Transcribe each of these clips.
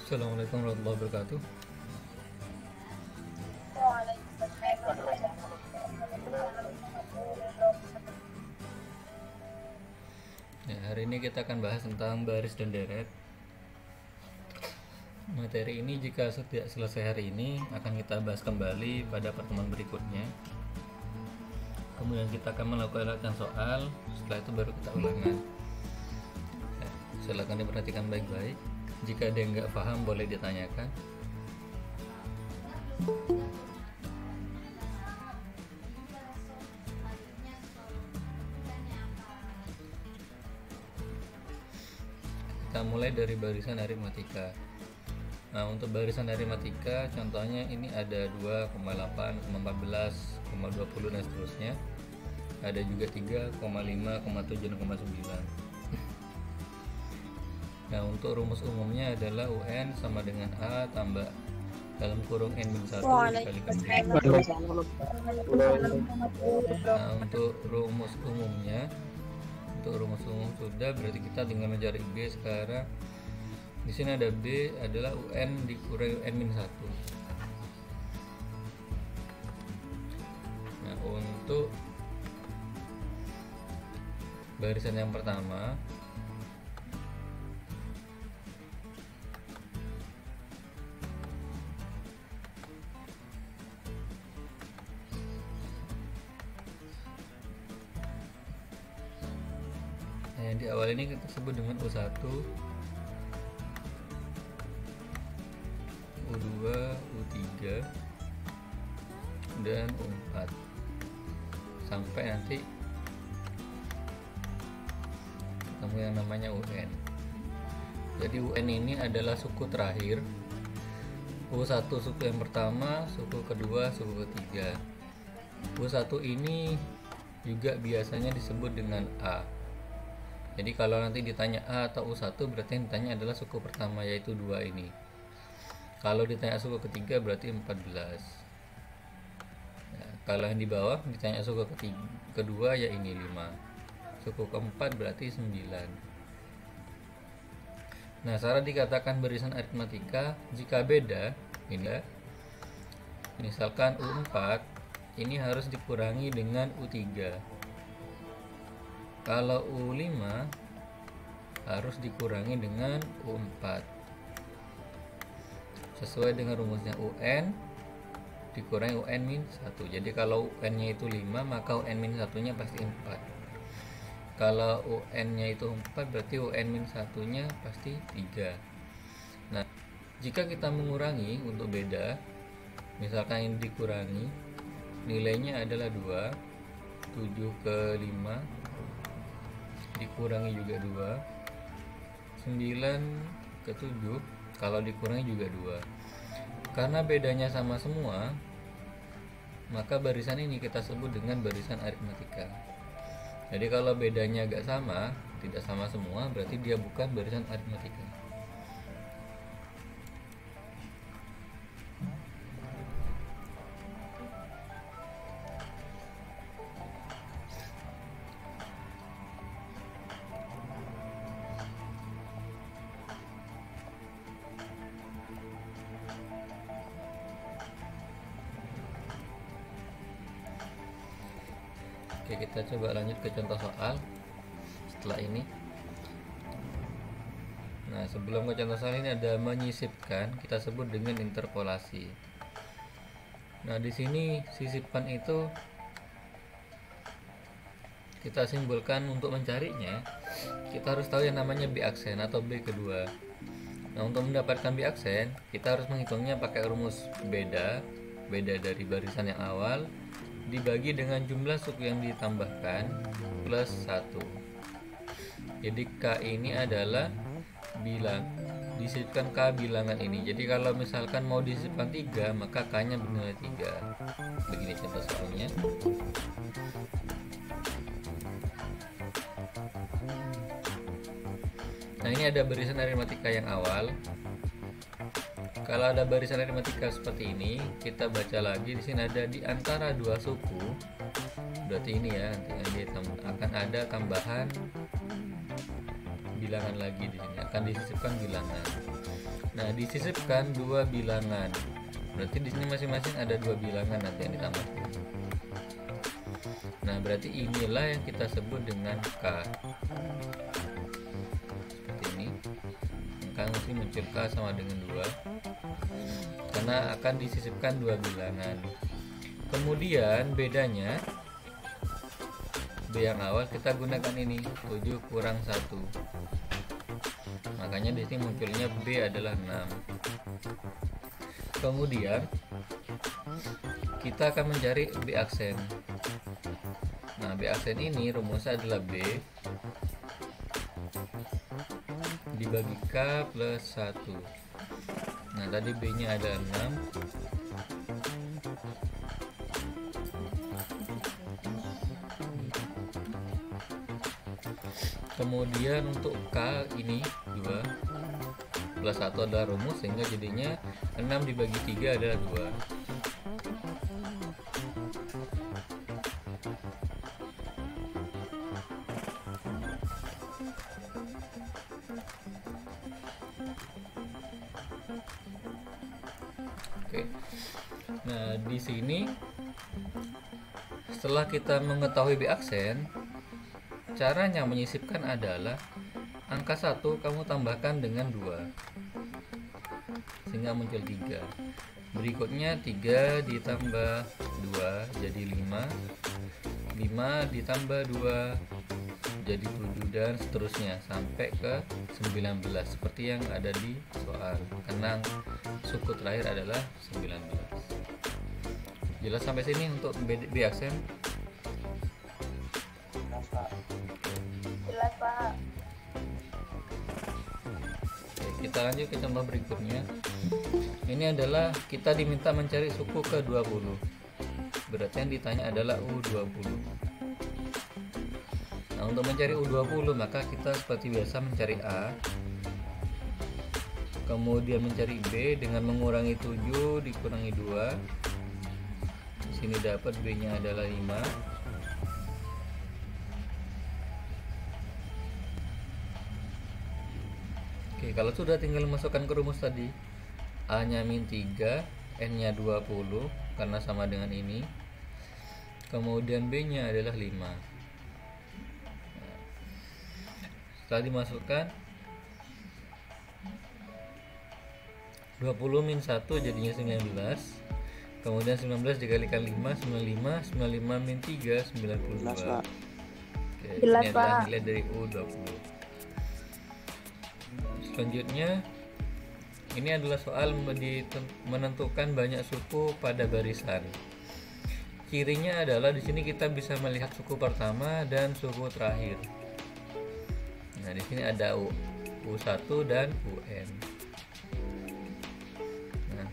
Assalamualaikum warahmatullahi wabarakatuh. Ya, hari ini kita akan bahas tentang baris dan deret. Materi ini jika tidak selesai hari ini akan kita bahas kembali pada pertemuan berikutnya. Kemudian kita akan melakukan soal, setelah itu baru kita ulangan. Ya, silakan diperhatikan baik-baik. Jika ada yang nggak paham boleh ditanyakan. Kita mulai dari barisan aritmatika. Nah, untuk barisan aritmatika contohnya ini ada 2,8, 14, 20 dan seterusnya. Ada juga 3,5, 7, dan 9. Nah, untuk rumus umumnya adalah UN sama dengan A tambah dalam kurung N-1 dikalikan D. Nah, untuk rumus umum sudah, berarti kita tinggal mencari B sekarang. Di sini ada B adalah UN dikurangi UN-1. Nah, untuk barisan yang pertama yang di awal ini kita sebut dengan U1, U2, U3, dan U4 sampai nanti ketemu yang namanya UN. Jadi UN ini adalah suku terakhir, U1 suku yang pertama, suku kedua, suku ketiga. U1 ini juga biasanya disebut dengan A. Jadi kalau nanti ditanya A atau U1 berarti yang ditanya adalah suku pertama, yaitu 2 ini. Kalau ditanya suku ketiga berarti 14. Ya, kalau yang di bawah ditanya suku kedua ya ini 5. Suku keempat berarti 9. Nah, syarat dikatakan barisan aritmatika jika beda ini, misalkan U4 ini harus dikurangi dengan U3. Kalau U5 harus dikurangi dengan U4 sesuai dengan rumusnya UN dikurangi UN-1. Jadi kalau UN-nya itu 5 maka UN-1 nya pasti 4. Kalau UN-nya itu 4 berarti UN-1 nya pasti 3. Nah, jika kita mengurangi untuk beda, misalkan yang dikurangi nilainya adalah 2, 7 ke 5 dikurangi juga 2, 9 ke 7 kalau dikurangi juga 2. Karena bedanya sama semua, maka barisan ini kita sebut dengan barisan aritmatika. Jadi kalau bedanya tidak sama semua, berarti dia bukan barisan aritmatika. Oke, kita coba lanjut ke contoh soal setelah ini. Nah, sebelum ke contoh soal ini ada menyisipkan, kita sebut dengan interpolasi. Nah, di sini sisipan itu kita simbolkan untuk mencarinya. Kita harus tahu yang namanya B aksen atau B kedua. Nah, untuk mendapatkan B aksen, kita harus menghitungnya pakai rumus beda dari barisan yang awal dibagi dengan jumlah suku yang ditambahkan plus 1. Jadi K ini adalah disisipkan K bilangan ini. Jadi kalau misalkan mau disisipkan 3 maka K nya bernilai 3. Begini contoh soalnya. Nah, ini ada barisan aritmatika yang awal. Kalau ada barisan aritmatika seperti ini, kita baca lagi di sini ada di antara dua suku. Berarti ini ya, nanti akan ada tambahan bilangan lagi di sini, akan disisipkan bilangan. Nah, disisipkan dua bilangan. Berarti di sini masing-masing ada dua bilangan nanti yang ditambahkan. Nah, berarti inilah yang kita sebut dengan K. Seperti ini. Maka mesti muncul K sama dengan 2 karena akan disisipkan dua bilangan. Kemudian bedanya B yang awal kita gunakan ini 7 kurang 1. Makanya di sini munculnya B adalah 6. Kemudian kita akan mencari B aksen. Nah, B aksen ini rumusnya adalah B dibagi K plus 1. Nah, tadi B nya ada 6. Kemudian untuk K ini 2 plus 1 adalah rumus, sehingga jadinya 6 dibagi 3 adalah 2. Oke. Nah, di sini setelah kita mengetahui B aksen, caranya menyisipkan adalah angka 1 kamu tambahkan dengan 2 sehingga muncul 3. Berikutnya 3 ditambah 2 jadi 5. 5 ditambah 2 jadi 7 dan seterusnya sampai ke 19 seperti yang ada di soal. Karena suku terakhir adalah 19. Jelas sampai sini untuk B aksen? Jelas, Pak. Oke, kita lanjut ke contoh berikutnya. Ini adalah kita diminta mencari suku ke-20. Berarti yang ditanya adalah U20. Nah, untuk mencari U20 maka kita seperti biasa mencari A, kemudian mencari B dengan mengurangi 7 dikurangi 2. Di sini dapat B nya adalah 5. Oke, kalau sudah tinggal masukkan ke rumus tadi. A nya min 3, N nya 20 karena sama dengan ini. Kemudian B nya adalah 5. Setelah dimasukkan 20 min 1 jadinya 19. Kemudian 19 dikalikan 5, 95. 95 min 3, 92. Oke, Jelas, ini adalah Pak. nilai dari U20. Selanjutnya ini adalah soal menentukan banyak suku pada barisan. Cirinya adalah di sini kita bisa melihat suku pertama dan suku terakhir. Nah, di sini ada U1 dan UN. Nah,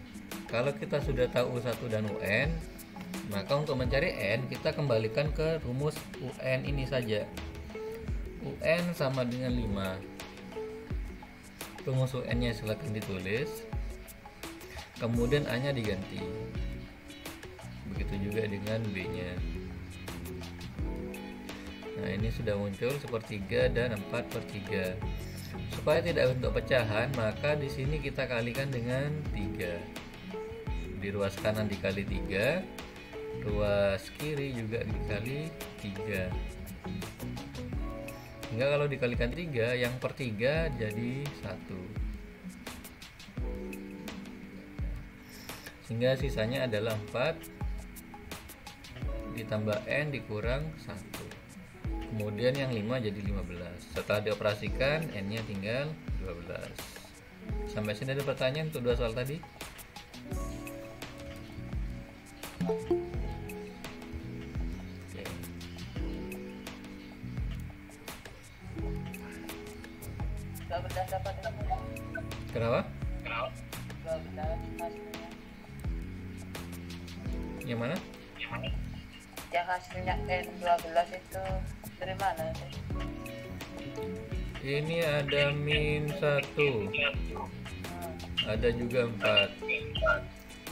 kalau kita sudah tahu U1 dan UN, maka untuk mencari N kita kembalikan ke rumus UN ini saja. UN sama dengan 5. Rumus UN nya silakan ditulis, kemudian A nya diganti, begitu juga dengan B nya. Nah, ini sudah muncul sepertiga dan 4/3. Supaya tidak bentuk pecahan, maka di sini kita kalikan dengan 3. Di ruas kanan dikali 3, ruas kiri juga dikali 3. Hingga kalau dikalikan 3, yang per 3 jadi 1. Sehingga sisanya adalah 4 ditambah N dikurang 1. Kemudian yang 5 jadi 15. Setelah dioperasikan, N nya tinggal 12. Sampai sini ada pertanyaan untuk 2 soal tadi? Kenapa? Yang mana? Yang hasilnya N12 itu dari mana? Ini ada min 1, ada juga 4.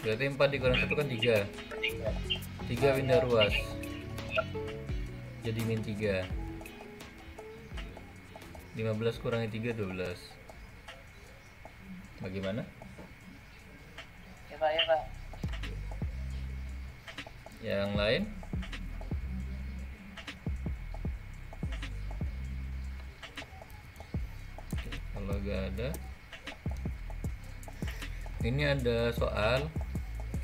Berarti 4 dikurang 1 kan 3. 3 pindah ruas jadi min 3. 15 kurangi 3 12. Bagaimana? Ya Pak, ya Pak. Yang lain? Oke, kalau gak ada, ini ada soal.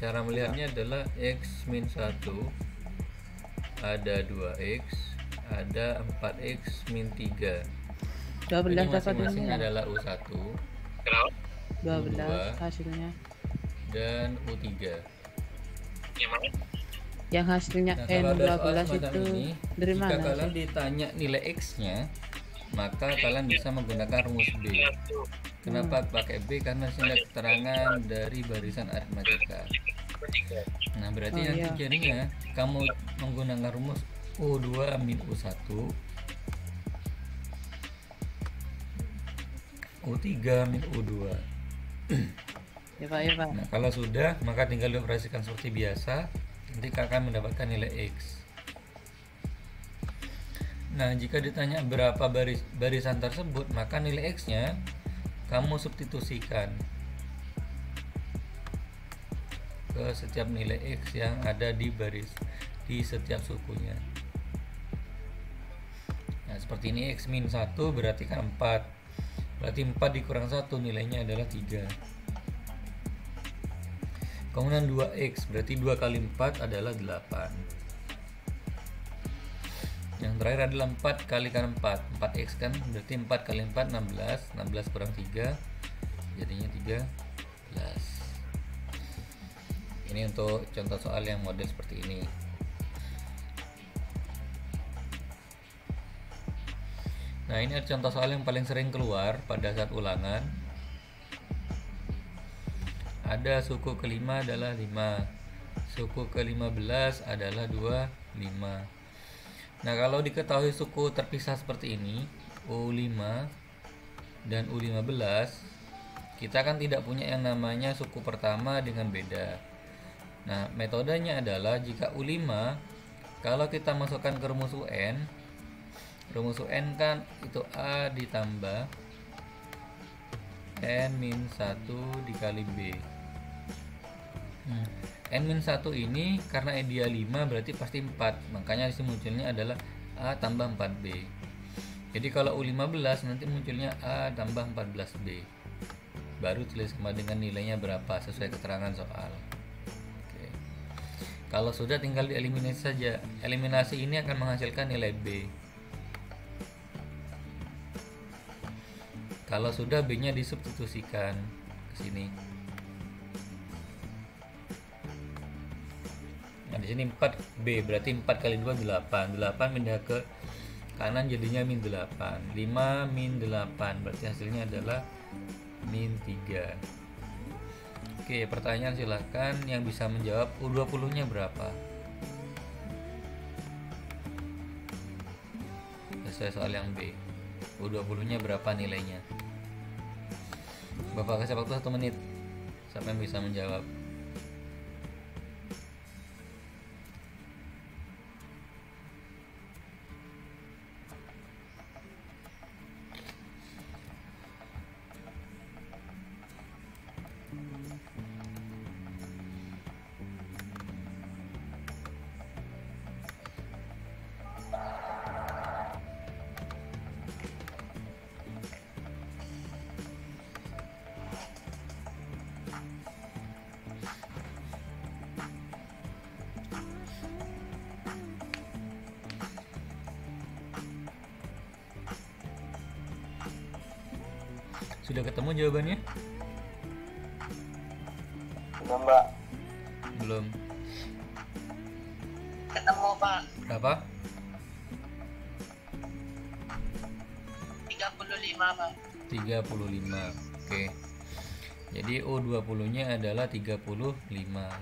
Cara melihatnya adalah x min 1, ada 2x, ada 4x min 3. 12 Ini dapat masing-masing ini. adalah U1, 12 U2, hasilnya. dan U3. Yang hasilnya Nah, kalau ada soal N12 semacam itu ini, dari jika mana? kalian ditanya nilai x-nya, maka kalian bisa menggunakan rumus B. Kenapa pakai B? Karena sini ada keterangan dari barisan aritmatika. Nah, berarti Oh, nanti iya. jadinya kamu menggunakan rumus U2 min U1, U3 min U2. Ya Pak, ya Pak. Nah, kalau sudah, maka tinggal dioperasikan seperti biasa. Nanti akan mendapatkan nilai X. Nah, jika ditanya berapa barisan tersebut, maka nilai X-nya kamu substitusikan ke setiap nilai X yang ada di setiap sukunya. Nah, seperti ini X min 1 berarti kan 4. Berarti 4 dikurang 1 nilainya adalah 3. Kemudian 2x berarti 2 kali 4 adalah 8. Yang terakhir adalah 4 kalikan 4. 4x kan berarti 4 kali 4 16. 16 kurang 3 jadinya 13. Ini untuk contoh soal yang model seperti ini. Nah, ini ada contoh soal yang paling sering keluar pada saat ulangan. Ada suku kelima adalah 5, suku ke-15 adalah 25. Nah, kalau diketahui suku terpisah seperti ini, U5 dan U15, kita kan tidak punya yang namanya suku pertama dengan beda. Nah, metodenya adalah jika U5, kalau kita masukkan ke rumus UN kan itu A ditambah N-1 dikali B. N-1 ini karena dia 5 berarti pasti 4, makanya disini munculnya adalah A tambah 4B. Jadi kalau U15 nanti munculnya A tambah 14B, baru tulis sama dengan nilainya berapa sesuai keterangan soal. Oke. Kalau sudah tinggal dieliminasi saja. Eliminasi ini akan menghasilkan nilai B. Kalau sudah B nya disubstitusikan ke sini. Nah, di sini 4B berarti 4 kali 2 8. 8 pindah ke kanan jadinya min 8. 5 min 8 berarti hasilnya adalah min 3. Oke, pertanyaan silahkan yang bisa menjawab. U20 nya berapa? Sesuai soal yang B. U20 nya berapa nilainya? Bapak kasih waktu 1 menit. Siapa yang bisa menjawab? Sudah ketemu jawabannya? Belum Pak. Belum. Ketemu Pak. Berapa? 35 Pak. 35. Oke. Jadi U20 nya adalah 35.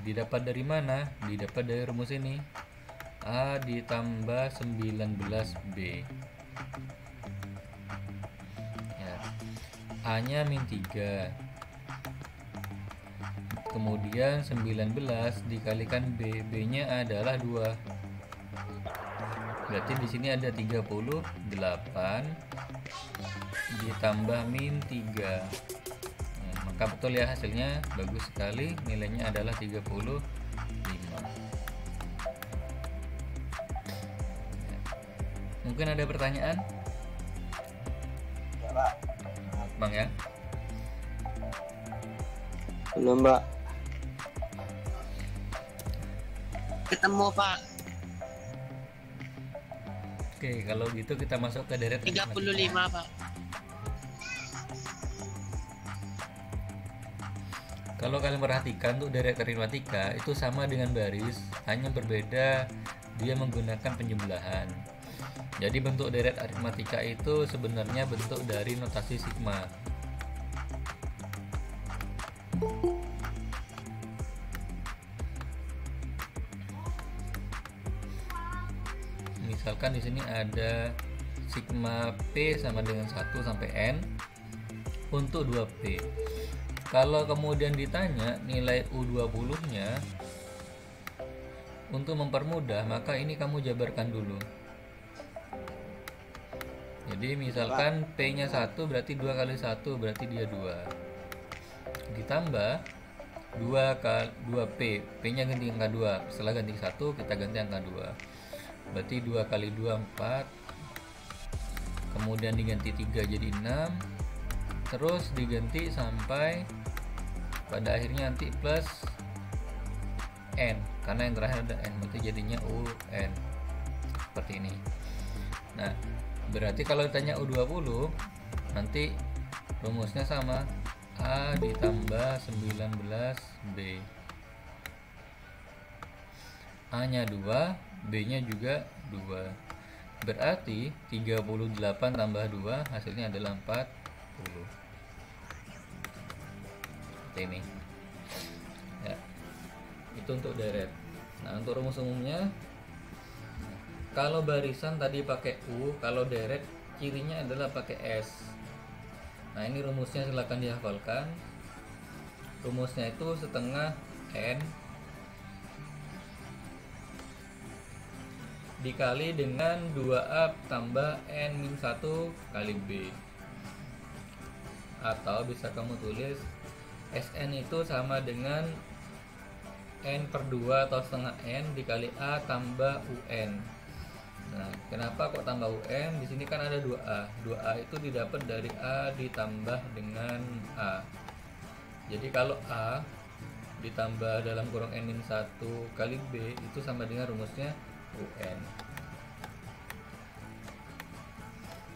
Didapat dari mana? Didapat dari rumus ini. A ditambah 19B. Ya. A nya min 3. Kemudian 19 dikalikan B. B nya adalah 2. Berarti di sini ada 38 ditambah min 3. Nah, maka betul ya hasilnya, bagus sekali, nilainya adalah 35. Mungkin ada pertanyaan? Ya, Pak. Bang ya? Belum, Pak. Ketemu, Pak. Oke, kalau gitu kita masuk ke deret 35, Pak. Kalau kalian perhatikan tuh deret aritmatika itu sama dengan baris, hanya berbeda dia menggunakan penjumlahan. Jadi bentuk deret aritmatika itu sebenarnya bentuk dari notasi sigma. Misalkan di sini ada sigma P sama dengan 1 sampai N untuk 2P. Kalau kemudian ditanya nilai U20-nya, untuk mempermudah maka ini kamu jabarkan dulu. Jadi misalkan P-nya 1 berarti 2 kali 1 berarti dia 2. Ditambah 2P, P-nya ganti angka 2. Setelah ganti 1 kita ganti angka 2. Berarti 2 kali 2 4. Kemudian diganti 3 jadi 6. Terus diganti sampai pada akhirnya nanti plus N, karena yang terakhir ada N, berarti jadinya UN seperti ini. Nah, berarti kalau ditanya U20 nanti rumusnya sama, A ditambah 19B. A nya 2, B nya juga 2. Berarti 38 tambah 2 hasilnya adalah 40. Seperti ini ya, itu untuk deret. Nah, untuk rumus umumnya, kalau barisan tadi pakai U, kalau deret cirinya adalah pakai S. Nah, ini rumusnya silahkan dihafalkan. Rumusnya itu setengah N dikali dengan 2A tambah N-1 kali B. Atau bisa kamu tulis Sn itu sama dengan N per 2 atau setengah N dikali A tambah UN. Nah, kenapa kok tambah UN? Di sini kan ada 2A. 2A itu didapat dari A ditambah dengan A. Jadi kalau A ditambah dalam kurung N-1 kali B itu sama dengan rumusnya UN.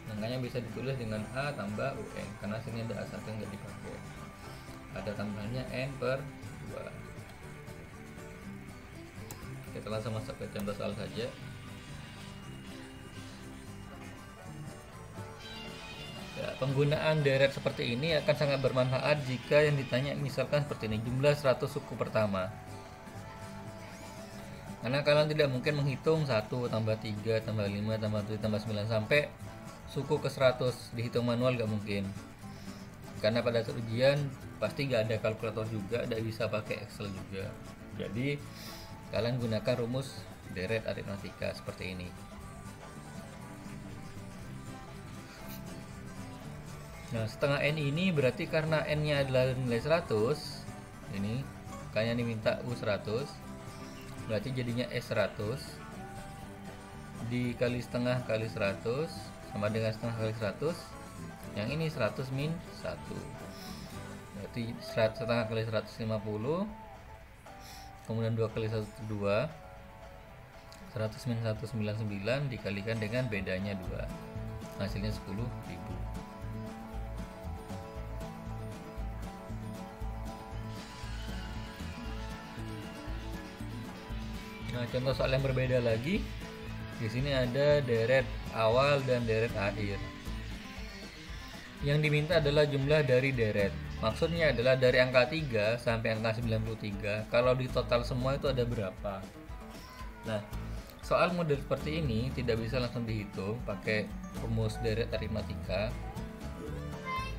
Makanya bisa ditulis dengan A tambah UN karena sini ada A1 yang nggak dipakai. Ada tambahannya N per 2. Kita langsung masuk ke contoh soal saja. Ya, penggunaan deret seperti ini akan sangat bermanfaat jika yang ditanya misalkan seperti ini, jumlah 100 suku pertama. Karena kalian tidak mungkin menghitung 1 tambah 3 tambah 5 tambah 7 tambah 9 sampai suku ke 100 dihitung manual, gak mungkin. Karena pada saat ujian pasti gak ada kalkulator juga, tidak bisa pakai Excel juga. Jadi kalian gunakan rumus deret aritmatika seperti ini. Nah, setengah N ini berarti karena N nya adalah nilai 100, ini kalian diminta U100, berarti jadinya S100 dikali setengah kali 100 sama dengan setengah kali 100. Yang ini 100 min 1, berarti setengah kali 150, kemudian 2 kali 1 2, 100 min 199 dikalikan dengan bedanya 2, hasilnya 10.000. Nah, contoh soal yang berbeda lagi. Di sini ada deret awal dan deret akhir. Yang diminta adalah jumlah dari deret. Maksudnya adalah dari angka 3 sampai angka 93. Kalau di total semua itu ada berapa? Nah, soal model seperti ini tidak bisa langsung dihitung pakai rumus deret aritmatika.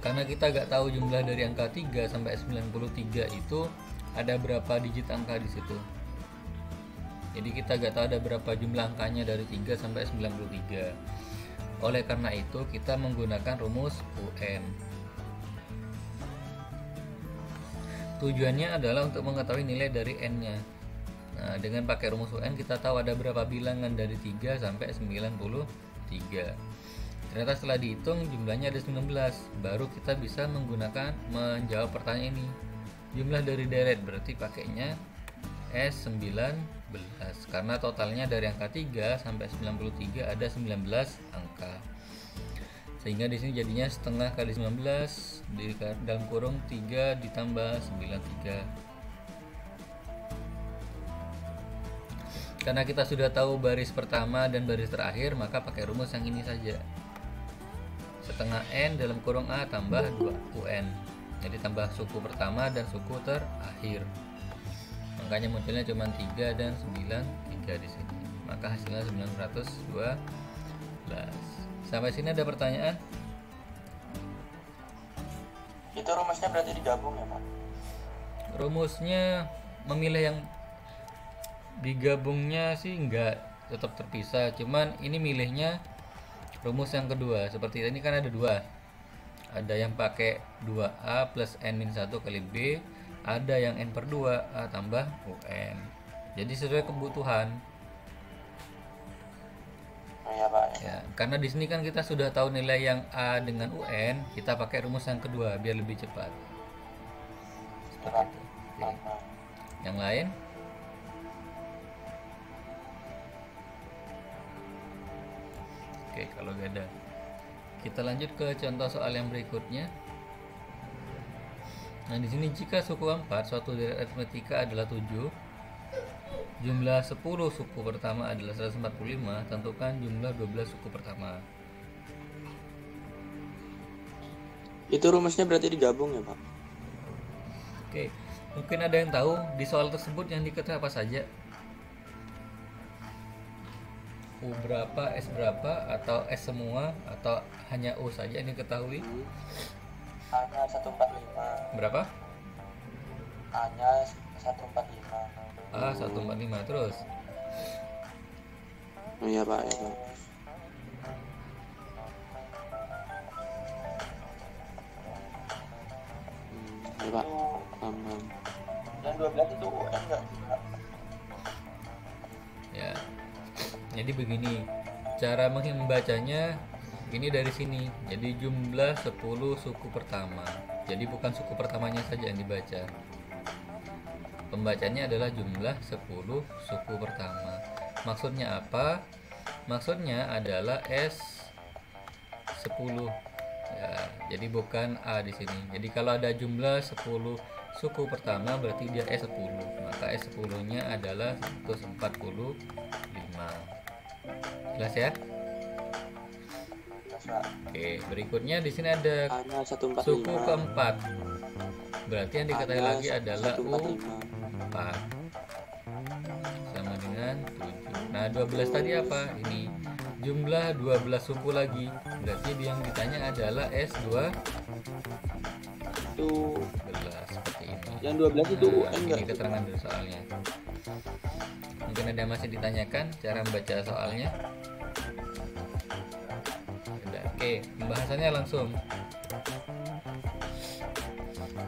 Karena kita nggak tahu jumlah dari angka 3 sampai 93 itu ada berapa digit angka di situ. Jadi kita nggak tahu ada berapa jumlah angkanya dari 3 sampai 93. Oleh karena itu kita menggunakan rumus UN. Tujuannya adalah untuk mengetahui nilai dari n-nya. Nah, dengan pakai rumus UN kita tahu ada berapa bilangan dari 3 sampai 93. Ternyata setelah dihitung jumlahnya ada 19. Baru kita bisa menjawab pertanyaan ini. Jumlah dari deret berarti pakainya S19 karena totalnya dari angka 3 sampai 93 ada 19 angka. Sehingga di sini jadinya setengah kali 19 di dalam kurung 3 ditambah 93. Karena kita sudah tahu baris pertama dan baris terakhir, maka pakai rumus yang ini saja. Setengah N dalam kurung A tambah 2 UN. Jadi tambah suku pertama dan suku terakhir. Makanya munculnya cuma 3 dan 93 di sini. Maka hasilnya 912. Sampai sini ada pertanyaan? Itu rumusnya berarti digabung ya Pak? Rumusnya memilih yang digabungnya sih enggak, tetap terpisah. Cuman ini milihnya rumus yang kedua. Seperti ini kan ada dua. Ada yang pakai 2A plus N-1 kali B. Ada yang N per 2A tambah UN. Jadi sesuai kebutuhan. Iya Pak. Ya, karena di sini kan kita sudah tahu nilai yang A dengan UN, kita pakai rumus yang kedua biar lebih cepat. Seperti itu. Oke. Yang lain? Oke, kalau gak ada, kita lanjut ke contoh soal yang berikutnya. Nah, di sini jika suku 4 suatu deret aritmetika adalah 7, jumlah 10 suku pertama adalah 145, tentukan jumlah 12 suku pertama. Itu rumusnya berarti digabung ya Pak? Oke, mungkin ada yang tahu di soal tersebut yang diketahui apa saja? U berapa, S berapa, atau S semua, atau hanya U saja yang diketahui? Hanya 145. Berapa? Hanya 145. A 145 terus. Oh iya Pak, ya Pak. Ya Pak. Aman. Yang 12 itu UN enggak? Ya. Jadi begini, cara membacanya ini dari sini. Jadi jumlah 10 suku pertama. Jadi bukan suku pertamanya saja yang dibaca. Pembacanya adalah jumlah 10 suku pertama. Maksudnya apa? Maksudnya adalah S10. Ya, jadi bukan A di sini. Jadi kalau ada jumlah 10 suku pertama berarti dia S10. Maka S10-nya adalah 145. Jelas ya? Oke, berikutnya di sini ada suku keempat. Berarti yang diketahui lagi adalah U4 sama dengan 7. Nah, 12 tadi apa? Ini jumlah 12 suku lagi. Berarti yang ditanya adalah S12 seperti ini. Yang 12 itu UN enggak? Ini keterangan dari soalnya. Mungkin ada yang masih ditanyakan cara membaca soalnya. Oke, pembahasannya langsung.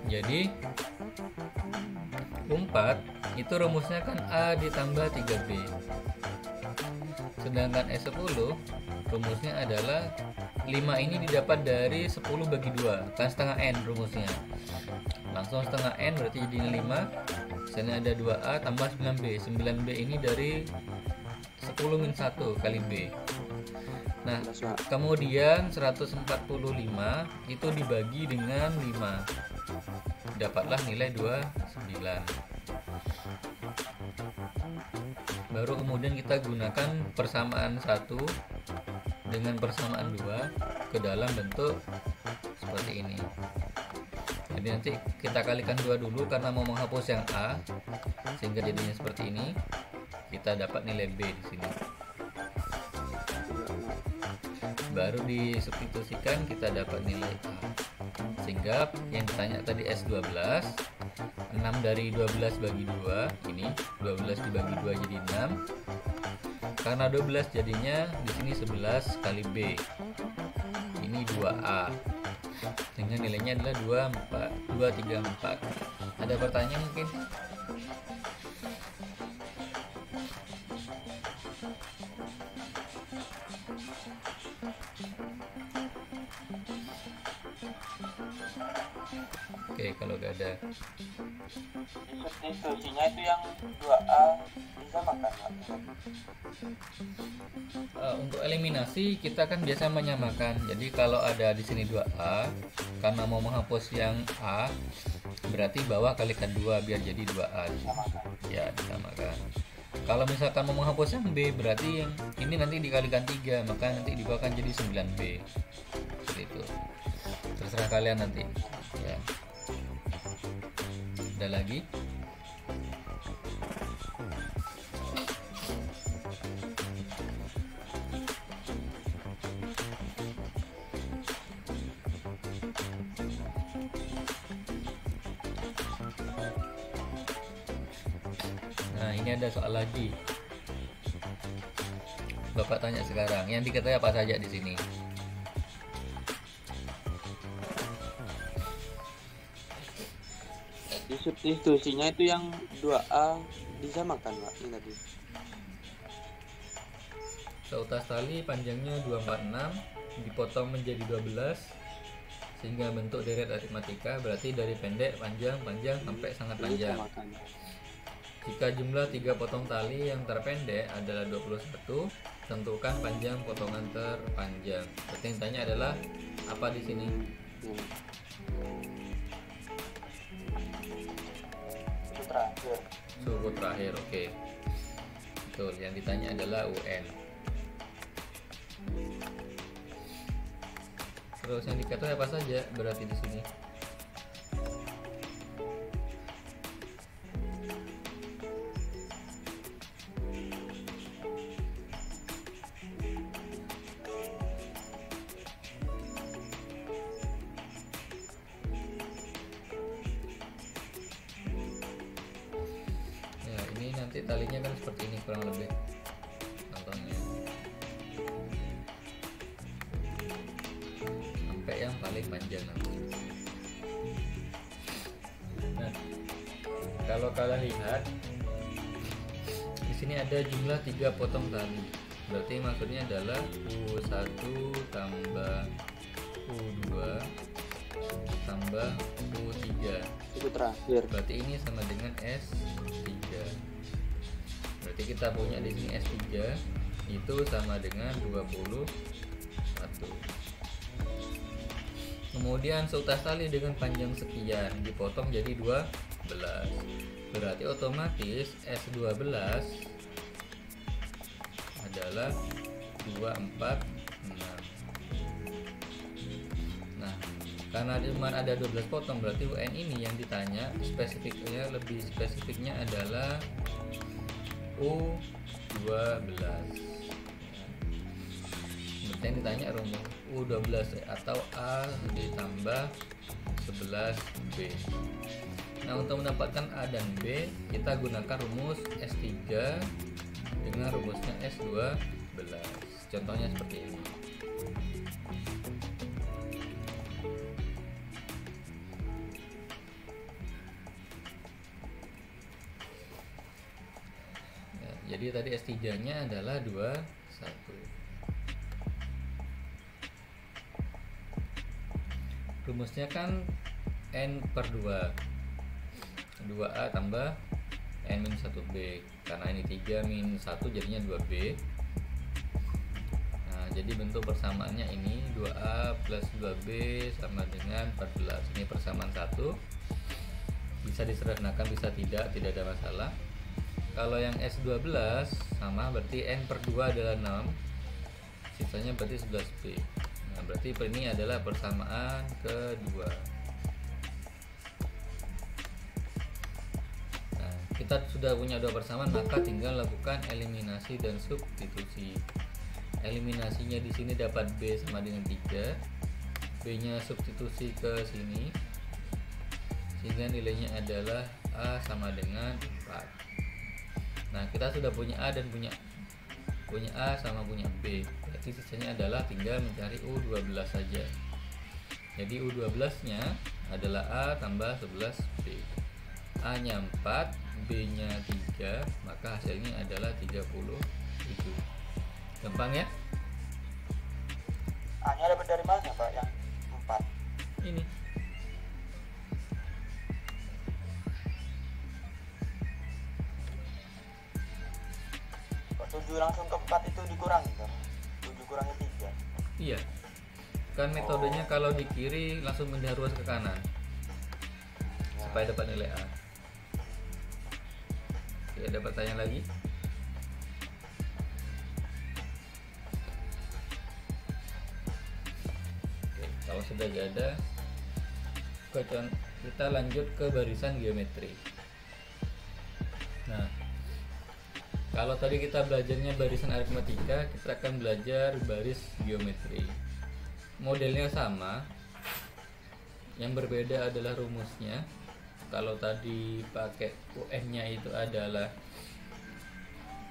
Jadi U4 itu rumusnya kan A ditambah 3B. Sedangkan S10 rumusnya adalah 5 ini didapat dari 10 bagi 2, kan setengah N rumusnya. Langsung setengah N berarti jadinya 5. Sini ada 2A tambah 9B. 9B ini dari 10 min 1 kali B. Nah, kemudian 145 itu dibagi dengan 5. Dapatlah nilai 29. Baru kemudian kita gunakan persamaan 1 dengan persamaan 2 ke dalam bentuk seperti ini. Jadi nanti kita kalikan 2 dulu karena mau menghapus yang A, sehingga jadinya seperti ini. Kita dapat nilai B di sini. Baru disubstitusikan kita dapat nilai A. Sehingga yang ditanya tadi S12, 6 dari 12 bagi 2, ini 12 dibagi 2 jadi 6. Karena 12 jadinya di sini 11 kali B. 2A dengan nilainya adalah 234. Ada pertanyaan mungkin? Oke, kalau gak ada. Substitusinya itu yang 2A disamakan, Pak. Untuk eliminasi kita kan biasa menyamakan. Jadi kalau ada di sini 2A, karena mau menghapus yang A, berarti bawah kalikan 2 biar jadi 2A. Ya, disamakan. Kalau misalkan mau menghapus yang B, berarti yang ini nanti dikalikan 3, maka nanti di bawah akan jadi 9B. Seperti itu. Terserah kalian nanti. Ya. Ada lagi? Nah, ini ada soal lagi. Bapak tanya sekarang, yang diketahui apa saja di sini? Di substitusinya itu yang 2A disamakan, Pak. Ini tadi. Seutas tali panjangnya 246 dipotong menjadi 12 sehingga bentuk deret aritmatika, berarti dari pendek, panjang, panjang sampai sangat panjang. Disamakan. Jika jumlah 3 potong tali yang terpendek adalah 21, tentukan panjang potongan terpanjang. Berarti yang tanya adalah apa di sini? Itu terakhir. Suku terakhir, oke. Betul, yang ditanya adalah UN. Terus yang diketahui apa saja berarti di sini? Ya, ini nanti talinya kan seperti ini kurang lebih. Contohnya. Sampai yang paling panjang nanti. Nah, kalau kalian lihat di sini ada jumlah 3 potong tali. Berarti maksudnya adalah U1 tambah U2 tambah U3. Itu terakhir. Berarti ini sama dengan S3. Berarti kita punya di sini S3 itu sama dengan 21. Kemudian seutas tali dengan panjang sekian dipotong jadi 12. Berarti otomatis S12 adalah 246. Nah, karena cuma ada 12 potong, berarti UN ini yang ditanya spesifiknya, lebih spesifiknya adalah U12. Berarti yang ditanya rumus U12 atau A ditambah 11B. Nah, untuk mendapatkan A dan B, kita gunakan rumus S3 dengan rumusnya S12. Contohnya seperti ini. Ya, jadi tadi S3-nya adalah 21. Rumusnya kan N per 2 2A tambah N min 1B, karena ini 3 min 1 jadinya 2B. Nah, jadi bentuk persamaannya ini 2A plus 2B sama dengan 14. Ini persamaan 1, bisa disederhanakan bisa tidak ada masalah. Kalau yang S12 sama, berarti N per 2 adalah 6, sisanya berarti 11B. Nah, berarti ini adalah persamaan kedua. Nah, kita sudah punya dua persamaan, maka tinggal lakukan eliminasi dan substitusi. Eliminasinya di sini dapat B sama dengan 3, B-nya substitusi ke sini, sehingga nilainya adalah A sama dengan 4. Nah, kita sudah punya A dan punya punya A sama punya B. Berarti sisanya adalah tinggal mencari U12 saja. Jadi U12 nya adalah A tambah 11B. A nya 4, B nya 3, maka hasilnya adalah 37. Gampang ya? A nya dapat dari mana Pak yang 4? Ini. Kok 7 langsung ke 4 itu dikurangi kan? 7 kurangi 3. Iya. Kan metodenya kalau di kiri langsung pindah ruas ke kanan supaya dapat nilai A. Ya, dapat tanya lagi? Oke, kalau sudah gak ada, kita lanjut ke barisan geometri. Nah, kalau tadi kita belajarnya barisan aritmatika, kita akan belajar baris geometri. Modelnya sama, yang berbeda adalah rumusnya. Kalau tadi pakai UN-nya itu adalah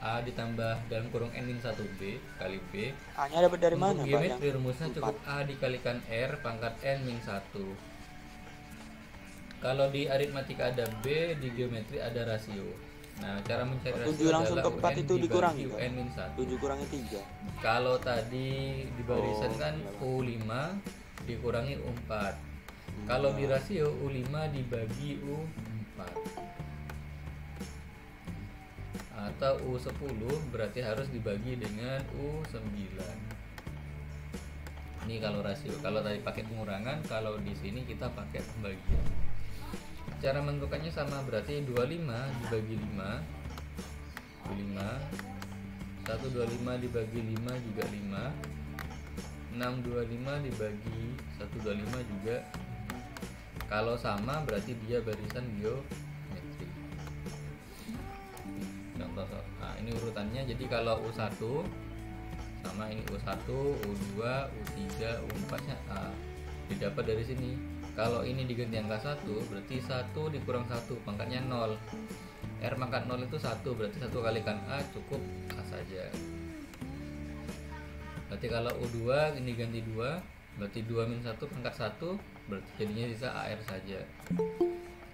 A ditambah dalam kurung N-1B kali B. A nya dapat dari mana Untuk Pak? geometri Yang rumusnya 4? cukup A dikalikan R pangkat N-1. Kalau di aritmatika ada B, di geometri ada rasio. Nah, cara mencari rasio 7 langsung adalah ke 4 itu dikurangi dibagi kan? UN-1. 7 kurangi 3. Kalau tadi di barisan Oh, kan iya. U5 dikurangi U4. Kalau di rasio U5 dibagi U4. Atau U10 berarti harus dibagi dengan U9. Ini kalau rasio. Kalau tadi pakai pengurangan, kalau di sini kita pakai pembagian. Cara menentukannya sama, berarti 25 dibagi 5 125 dibagi 5 juga 5, 625 dibagi 125 juga. Kalau sama berarti dia barisan geometri. Contoh, nah ini urutannya. Jadi kalau U1 sama ini U1, U2, U3, U4 nya A didapat dari sini. Kalau ini diganti angka 1 berarti 1 dikurang 1 pangkatnya 0. R pangkat 0 itu 1, berarti 1 kalikan A cukup A saja. Berarti kalau U2 ini ganti 2, berarti 2 min 1 pangkat 1, berarti jadinya sisa AR saja.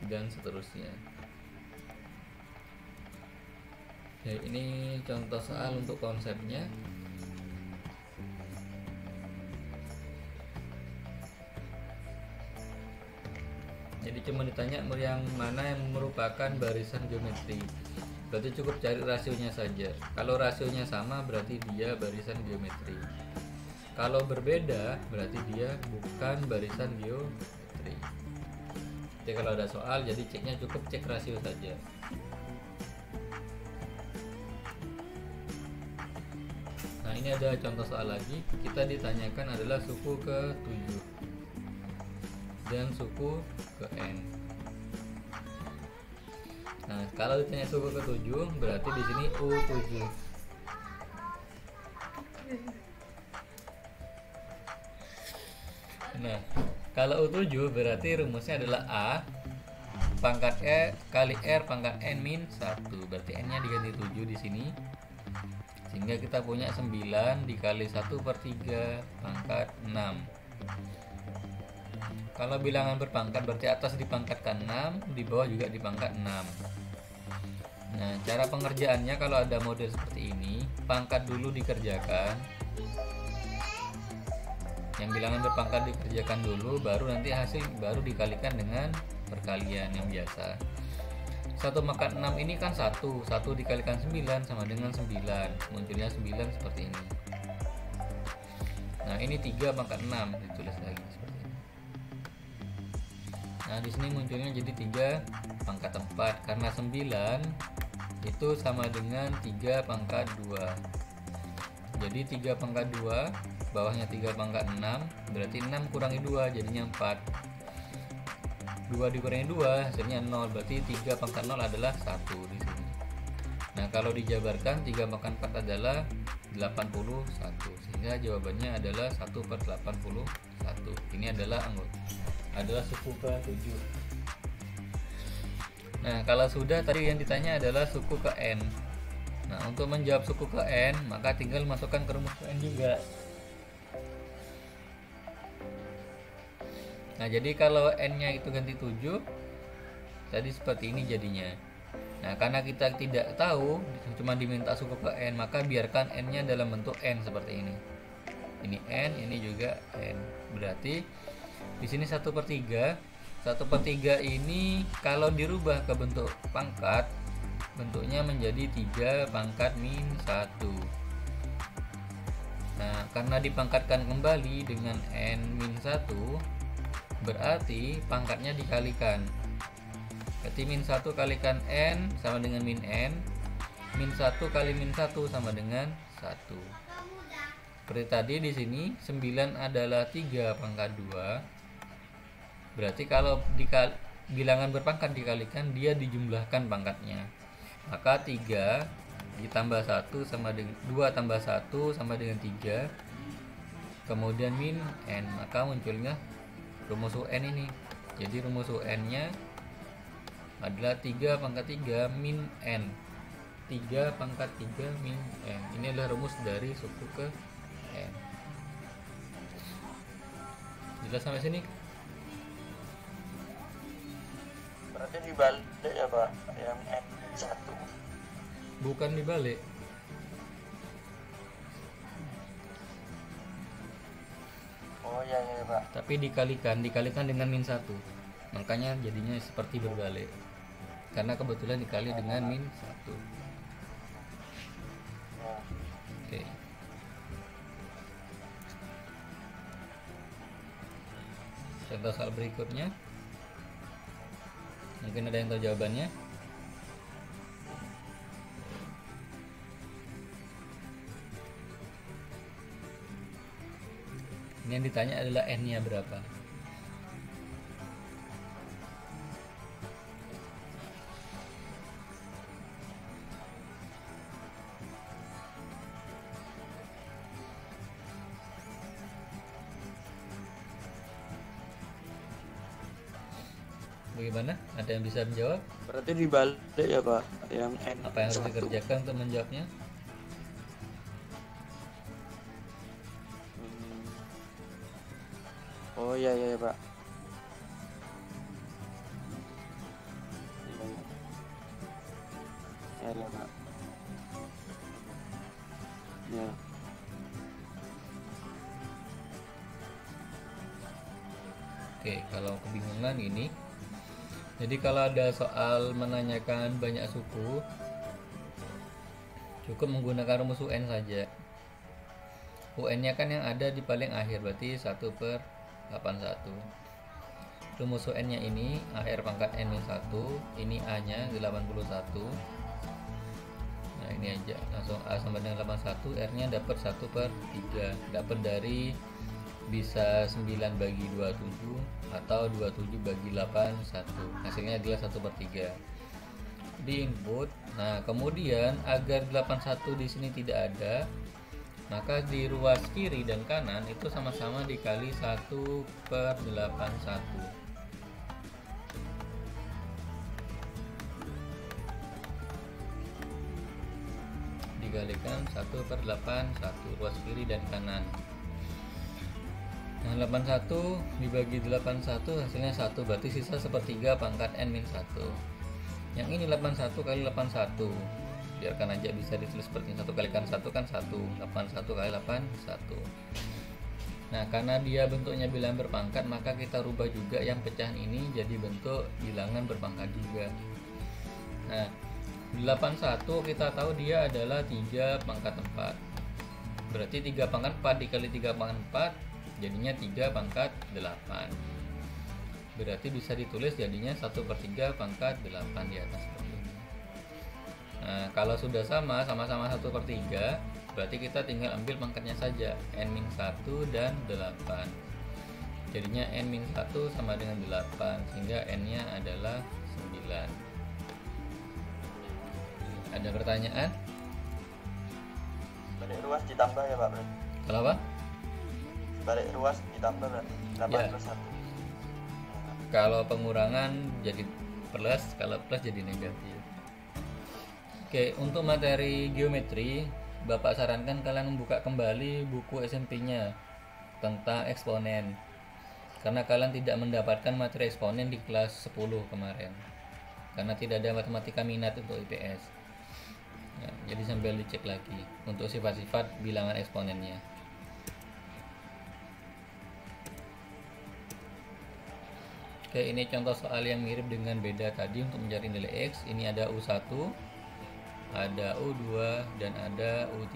Dan seterusnya. Ya, ini contoh soal untuk konsepnya. Jadi cuma ditanya yang mana yang merupakan barisan geometri. Berarti cukup cari rasionya saja. Kalau rasionya sama berarti dia barisan geometri. Kalau berbeda berarti dia bukan barisan geometri. Jadi kalau ada soal, jadi ceknya cukup cek rasio saja. Nah, ini ada contoh soal lagi. Kita ditanyakan adalah suku ke-7 dan suku ke N. Nah, kalau ditanya suku ke-7 berarti di sini U7. Nah, kalau U7 berarti rumusnya adalah A pangkat E kali R pangkat N min 1. Berarti N nya diganti 7 di sini. Sehingga kita punya 9 dikali 1/3 pangkat 6. Kalau bilangan berpangkat berarti atas dipangkatkan 6, di bawah juga dipangkat 6. Nah, cara pengerjaannya kalau ada model seperti ini, pangkat dulu dikerjakan. Yang bilangan berpangkat dikerjakan dulu, baru nanti hasil baru dikalikan dengan perkalian yang biasa. 1 pangkat 6 ini kan 1 dikalikan 9 sama dengan 9. Munculnya 9 seperti ini. Nah, ini 3 pangkat 6 ditulis lagi seperti ini. Nah, di sini munculnya jadi 3 pangkat 4 karena 9 itu sama dengan 3 pangkat 2. Jadi 3 pangkat 2 bawahnya 3 pangkat 6 berarti 6 kurangi 2 jadinya 4. 2 dikurangi 2 hasilnya 0, berarti 3 pangkat 0 adalah 1 di sini. Nah, kalau dijabarkan 3 pangkat 4 adalah 81, sehingga jawabannya adalah 1/81. Ini adalah suku ke-7. Nah, kalau sudah, tadi yang ditanya adalah suku ke N. Nah, untuk menjawab suku ke N, maka tinggal masukkan ke rumus N juga. Nah, jadi kalau N-nya itu ganti 7, tadi seperti ini jadinya. Nah, karena kita tidak tahu, cuma diminta suku ke N, maka biarkan N-nya dalam bentuk N seperti ini. Ini N, ini juga N. Berarti di sini 1/3. 1/3 ini kalau dirubah ke bentuk pangkat, bentuknya menjadi 3 pangkat min 1. Nah, karena dipangkatkan kembali dengan N min 1, berarti pangkatnya dikalikan. Berarti min 1 kalikan N sama dengan min N. Min 1 kali min 1 sama dengan 1. Seperti tadi di sini 9 adalah 3 pangkat 2. Berarti kalau bilangan berpangkat dikalikan, dia dijumlahkan pangkatnya. Maka 3 ditambah 1 sama dengan 2 tambah 1 sama dengan 3. Kemudian min N, maka munculnya rumus UN ini. Jadi rumus UN-nya adalah 3 pangkat 3 min N. 3 pangkat 3 min N. Ini adalah rumus dari suku ke N. Jelas sampai sini? Berarti dibalik ya Pak, yang N 1. Bukan dibalik. Oh iya ya Pak. Tapi dikalikan dengan min 1. Makanya jadinya seperti berbalik. Karena kebetulan dikali dengan min 1. Ya. Oke. Contoh soal berikutnya. Mungkin ada yang tahu jawabannya. Ini yang ditanya adalah N-nya berapa. Bagaimana? Ada yang bisa menjawab? Berarti dibalik ya Pak, yang N. Apa yang harus dikerjakan untuk menjawabnya? Oh iya ya Pak. Iya ya Pak. Ya. Oke, kalau kebingungan ini. Jadi kalau ada soal menanyakan banyak suku, cukup menggunakan rumus UN saja. UN-nya kan yang ada di paling akhir, berarti 1/81. Rumus UN-nya ini AR pangkat N-1, ini A-nya 81. Nah, ini aja, langsung A sama dengan 81, R-nya dapat 1/3. Dapat dari bisa 9 bagi 27 atau 27 bagi 81. Hasilnya adalah 1/3. Di input. Nah, kemudian agar 81 di sini tidak ada, maka di ruas kiri dan kanan itu sama-sama dikali 1/81. Dikalikan 1/81 ruas kiri dan kanan. Nah, 81 dibagi 81 hasilnya 1, berarti sisa 1/3 pangkat N-1. Yang ini 81 kali 81. Biarkan aja bisa ditulis seperti 1 kalikan 1 kan 1. 81 kali 81. Nah, karena dia bentuknya bilangan berpangkat, maka kita rubah juga yang pecahan ini jadi bentuk bilangan berpangkat juga. Nah, 81 kita tahu dia adalah 3 pangkat 4. Berarti 3 pangkat 4 dikali 3 pangkat 4 jadinya 3 pangkat 8. Berarti bisa ditulis jadinya 1/3 pangkat 8 di atas seperti ini. Nah, kalau sudah sama-sama 1/3, berarti kita tinggal ambil pangkatnya saja, N-1 dan 8. Jadinya N-1 sama dengan 8, sehingga N-nya adalah 9. Ada pertanyaan? Balik ruas ditambah ya Pak berarti. Kalau apa? Balik ruas ditambah berarti 8 Ya. plus 1. Kalau pengurangan jadi plus, kalau plus jadi negatif. Oke, untuk materi geometri, Bapak sarankan kalian membuka kembali buku SMP-nya tentang eksponen. Karena kalian tidak mendapatkan materi eksponen di kelas 10 kemarin. Karena tidak ada matematika minat untuk IPS. Ya, jadi sambil dicek lagi untuk sifat-sifat bilangan eksponennya. Oke, ini contoh soal yang mirip dengan beda tadi untuk mencari nilai X. Ini ada U1, ada U2, dan ada U3.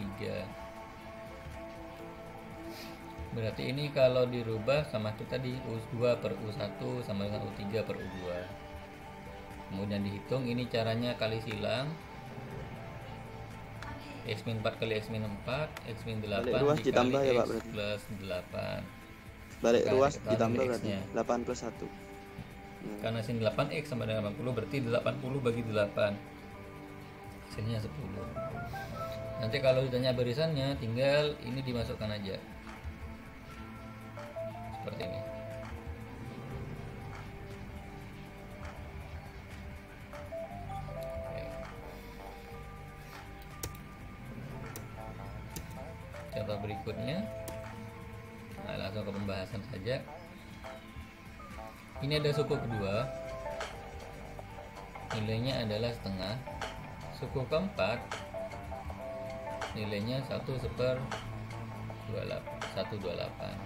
Berarti ini kalau dirubah sama itu tadi, U2 per U1 sama dengan U3 per U2. Kemudian dihitung, ini caranya kali silang. X-4 kali X-4, X-8 ruas dikali ditambah ya, Pak, X berarti. plus 8. Balik Dikali ruas kali ditambah X-nya. berarti 8 plus 1. Karena sini 8X sama dengan 80, berarti 80 bagi 8 hasilnya 10. Nanti kalau ditanya barisannya, tinggal ini dimasukkan aja seperti ini. Oke. Contoh berikutnya, nah, langsung ke pembahasan saja. Ini ada suku kedua, nilainya adalah setengah. Suku keempat, nilainya 1/128.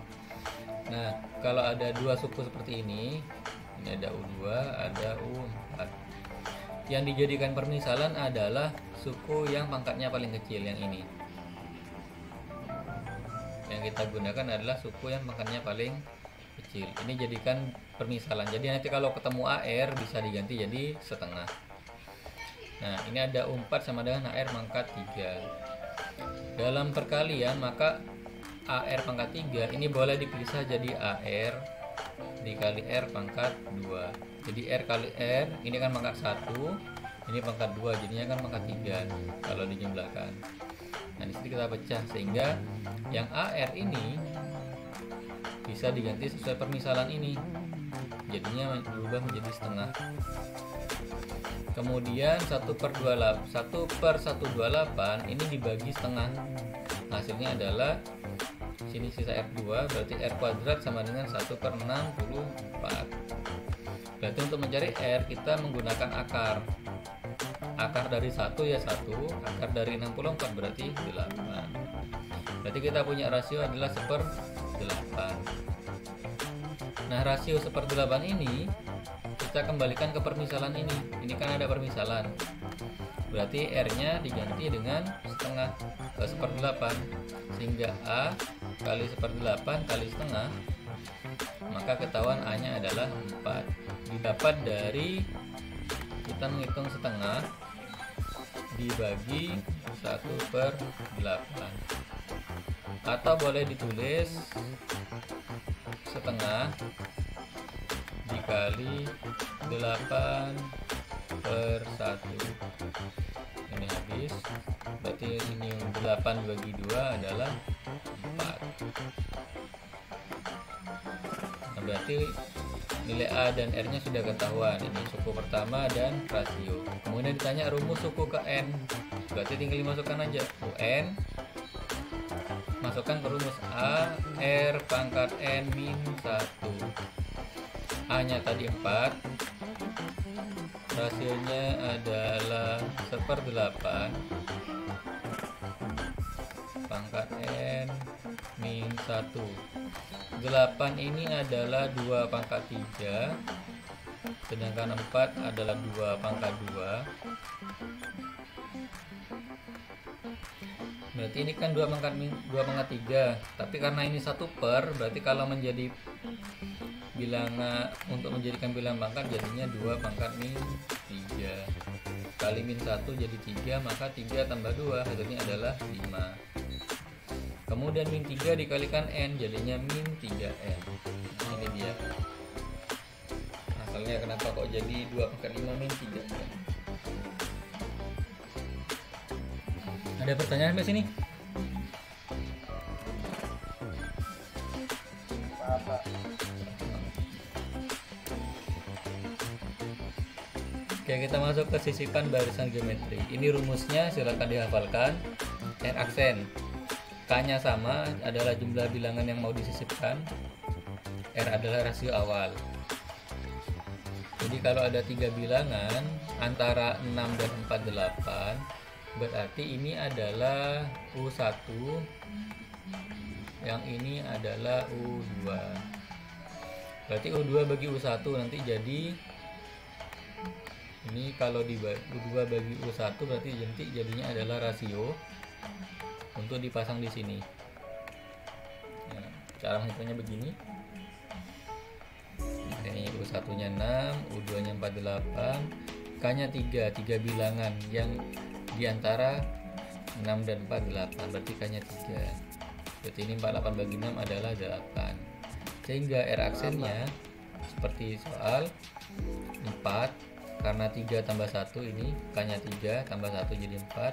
Nah, kalau ada dua suku seperti ini ada U2, ada U4. Yang dijadikan permisalan adalah suku yang pangkatnya paling kecil, yang ini. Yang kita gunakan adalah suku yang pangkatnya paling kecil. Ini jadikan permisalan. Jadi nanti kalau ketemu AR bisa diganti jadi setengah. Nah, ini ada U4 sama dengan AR pangkat 3. Dalam perkalian maka AR pangkat 3 ini boleh dipisah jadi AR dikali R pangkat 2. Jadi R kali R, ini kan pangkat 1, ini pangkat 2, jadinya kan pangkat 3 kalau dijumlahkan. Nah, disitu kita pecah sehingga yang AR ini bisa diganti sesuai permisalan ini, jadinya berubah menjadi setengah. Kemudian 1/128 ini dibagi setengah, hasilnya adalah sini sisa R2, berarti R kuadrat sama dengan 1/64. Berarti untuk mencari R kita menggunakan akar. Akar dari 1 ya 1, akar dari 64 berarti 8. Berarti kita punya rasio adalah 1/8. Nah, rasio 1/8 ini kita kembalikan ke permisalan ini. Ini kan ada permisalan. Berarti R-nya diganti dengan setengah 1/8, sehingga A kali 1/8 kali setengah, maka ketahuan A-nya adalah 4. Didapat dari kita menghitung setengah dibagi 1/8, atau boleh ditulis setengah dikali 8/1. Ini habis, berarti ini 8 bagi 2 adalah 4. Nah, berarti nilai A dan R nya sudah ketahuan. Ini suku pertama dan rasio. Kemudian ditanya rumus suku ke N, berarti tinggal dimasukkan aja UN, masukkan ke rumus A R pangkat N min 1. A nya tadi 4, rasionya adalah 1/8 pangkat N min 1. 8 ini adalah 2 pangkat 3, sedangkan 4 adalah 2 pangkat 2. Berarti ini kan 2 pangkat 3, tapi karena ini 1 per, berarti kalau menjadi bilangan untuk menjadikan bilangan pangkat jadinya 2 pangkat min 3 kali min 1 jadi 3, maka 3 tambah 2 hasilnya adalah 5. Kemudian min 3 dikalikan N jadinya min 3N. Ini dia asalnya kenapa kok jadi 2 pangkat 5 min 3N. Ada pertanyaan sampai sini? Oke, kita masuk ke sisipan barisan geometri. Ini rumusnya silakan dihafalkan. R aksen, K-nya sama adalah jumlah bilangan yang mau disisipkan. R adalah rasio awal. Jadi kalau ada 3 bilangan antara 6 dan 48, berarti ini adalah U1, yang ini adalah U2. Berarti U2 bagi U1 nanti jadi ini, kalau di U2 bagi U1 berarti nanti jadinya adalah rasio untuk dipasang di sini. Nah, cara menghitungnya begini. Ini U1 nya 6, U2 nya 48, K nya 3 bilangan yang diantara 6 dan 48, berarti K nya 3. Berarti ini 48 bagi 6 adalah 8. Sehingga R aksennya seperti soal 4, karena 3 tambah 1 ini K-nya 3 tambah 1 jadi 4,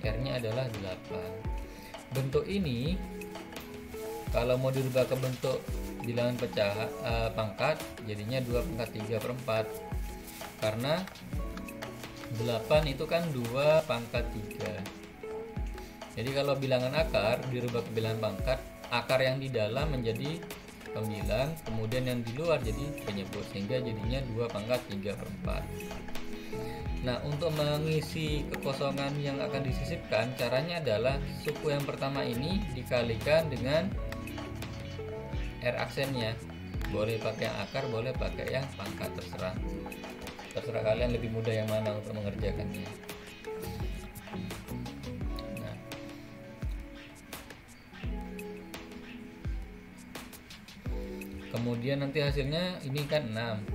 R-nya adalah 8. Bentuk ini kalau mau dirubah ke bentuk bilangan pecah pangkat, jadinya 2 pangkat 3 per 4, karena 8 itu kan 2 pangkat 3. Jadi kalau bilangan akar dirubah ke bilangan pangkat, akar yang di dalam menjadi pembilang, kemudian yang di luar jadi penyebut, sehingga jadinya 2 pangkat 3 per 4. Nah, untuk mengisi kekosongan yang akan disisipkan, caranya adalah suku yang pertama ini dikalikan dengan R aksennya. Boleh pakai yang akar, boleh pakai yang pangkat, terserah kalian lebih mudah yang mana untuk mengerjakannya. Kemudian nanti hasilnya ini kan 6,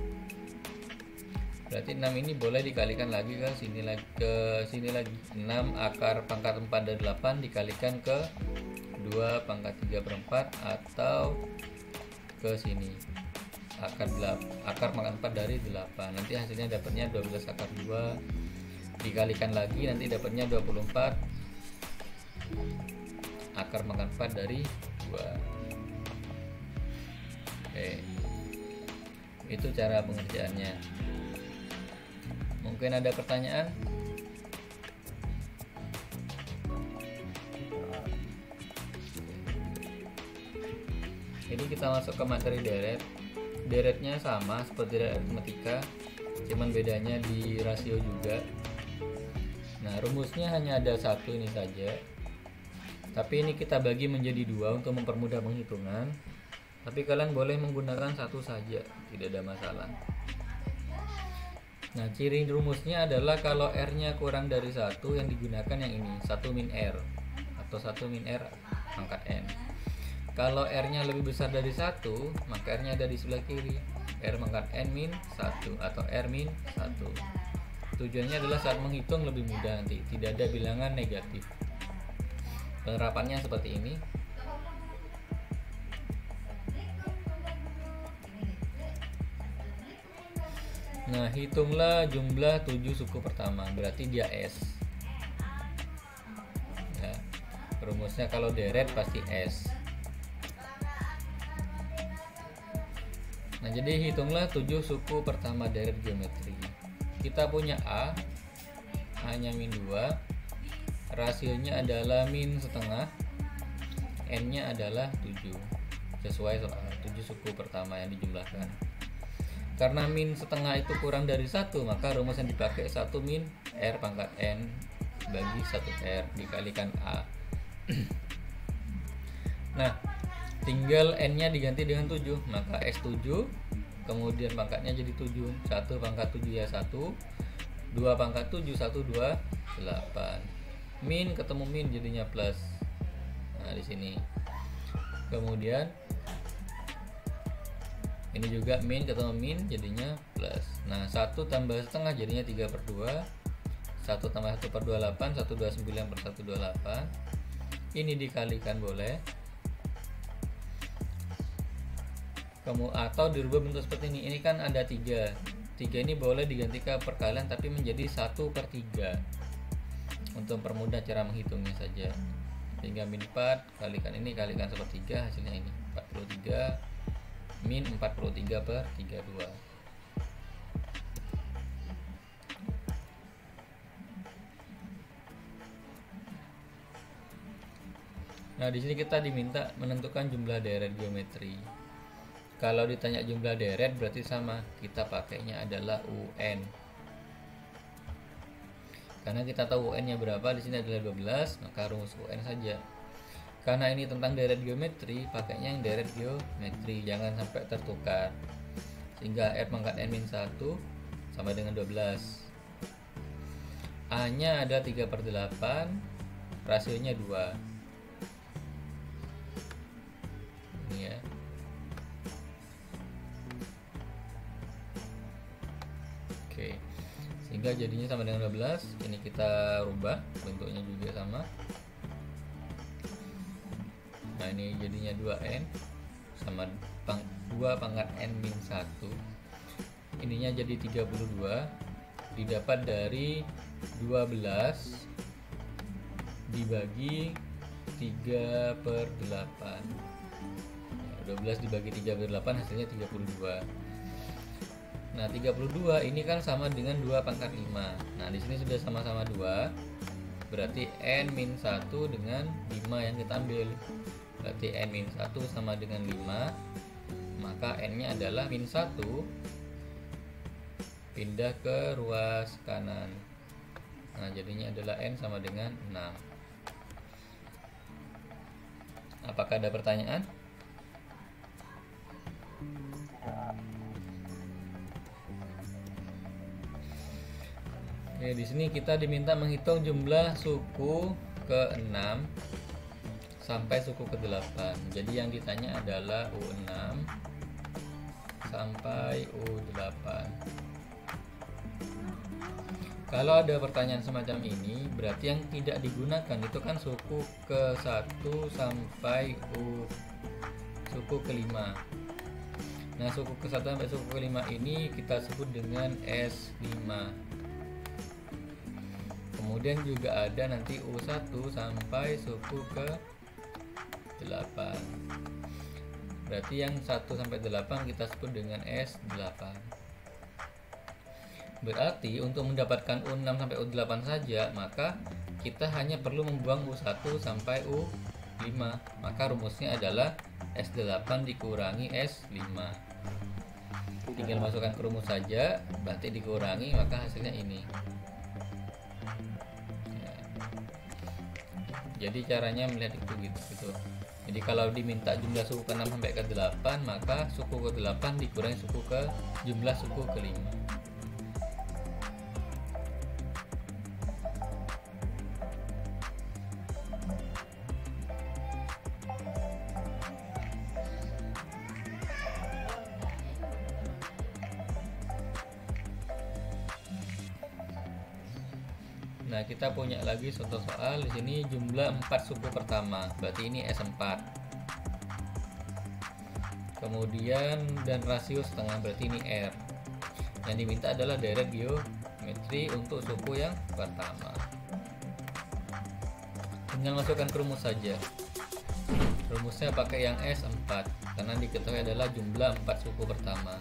berarti 6 ini boleh dikalikan lagi ke sini lagi, 6 akar pangkat 4 dari 8 dikalikan ke 2 pangkat 3 per 4, atau ke sini akar pangkat 4 dari 8, nanti hasilnya dapatnya 12 akar 2 dikalikan lagi, nanti dapatnya 24 akar pangkat 4 dari 2. Oke, itu cara pengerjaannya. Mungkin ada pertanyaan? Jadi kita masuk ke materi deret. Deretnya sama seperti deret aritmatika, cuman bedanya di rasio juga. Nah, rumusnya hanya ada satu ini saja, tapi ini kita bagi menjadi 2 untuk mempermudah penghitungan. Tapi kalian boleh menggunakan satu saja, tidak ada masalah. Nah, ciri rumusnya adalah kalau R-nya kurang dari 1, yang digunakan yang ini, 1 min R atau 1 min R pangkat N. Kalau R-nya lebih besar dari 1, maka R-nya ada di sebelah kiri, R pangkat N min 1 atau R min 1. Tujuannya adalah saat menghitung lebih mudah, nanti tidak ada bilangan negatif. Penerapannya seperti ini. Nah, hitunglah jumlah 7 suku pertama, berarti dia S. Ya, rumusnya kalau deret pasti S. Nah, jadi hitunglah 7 suku pertama deret geometri. Kita punya A nya min 2, rasionya adalah min setengah, N nya adalah 7, sesuai soal 7 suku pertama yang dijumlahkan. Karena min setengah itu kurang dari 1, maka rumus yang dipakai 1 min R pangkat N bagi 1 R dikalikan A. Nah, tinggal N nya diganti dengan 7, maka S7, kemudian pangkatnya jadi 7, 1 pangkat 7 ya 1, 2 pangkat 7, 1, 2, 8. Min ketemu min jadinya plus. Nah, di sini. Kemudian ini juga min ketemu min jadinya plus. Nah, 1 tambah setengah jadinya 3 per 2, 1 tambah 1 per 28, 129 per 128. Ini dikalikan boleh. Atau dirubah bentuk seperti ini. Ini kan ada 3 ini boleh diganti ke perkalian tapi menjadi 1 per 3 untuk mempermudah cara menghitungnya saja. Sehingga min 4 kalikan ini kalikan sepertiga, hasilnya ini 43 min 43 per 32. Nah, di sini kita diminta menentukan jumlah deret geometri. Kalau ditanya jumlah deret berarti sama, kita pakainya adalah UN. Karena kita tahu UN-nya berapa, di sini adalah 12, maka rumus UN saja. Karena ini tentang deret geometri, pakainya yang deret geometri, jangan sampai tertukar. Sehingga R pangkat N-1 sama dengan 12. A-nya ada 3/8, rasionya 2. Ini ya. Oke. Sehingga jadinya sama dengan 12. Ini kita rubah, bentuknya juga sama. Nah, ini jadinya 2N sama 2 pangkat N-1. Ininya jadi 32, didapat dari 12 dibagi 3/8. 12 dibagi 3/8 hasilnya 32. Nah, 32 ini kan sama dengan 2 pangkat 5. Nah, di sini sudah sama-sama 2. Berarti N-1 dengan 5 yang kita ambil. Berarti N-1 sama dengan 5. Maka N-nya adalah -1. Pindah ke ruas kanan. Nah, jadinya adalah N sama dengan 6. Apakah ada pertanyaan? Oke, di sini kita diminta menghitung jumlah suku ke-6 sampai suku ke-8. Jadi yang ditanya adalah U6 sampai U8. Kalau ada pertanyaan semacam ini, berarti yang tidak digunakan itu kan suku ke-1 sampai suku ke-5. Nah, suku ke-1 sampai suku ke-5 ini kita sebut dengan S5. Kemudian juga ada nanti U1 sampai suku ke-8. Berarti yang 1 sampai 8 kita sebut dengan S8. Berarti untuk mendapatkan U6 sampai U8 saja, maka kita hanya perlu membuang U1 sampai U5. Maka rumusnya adalah S8 dikurangi S5. Tinggal masukkan ke rumus saja, berarti dikurangi, maka hasilnya ini. Ya. Jadi caranya melihat itu gitu. Jadi kalau diminta jumlah suku ke-6 sampai ke-8, maka suku ke-8 dikurangi jumlah suku ke-5. Nah, kita punya lagi contoh soal di sini jumlah 4 suku pertama, berarti ini S4. Kemudian dan rasio setengah, berarti ini R. Yang diminta adalah deret geometri untuk suku yang pertama. Tinggal masukkan ke rumus saja. Rumusnya pakai yang S4 karena diketahui adalah jumlah 4 suku pertama.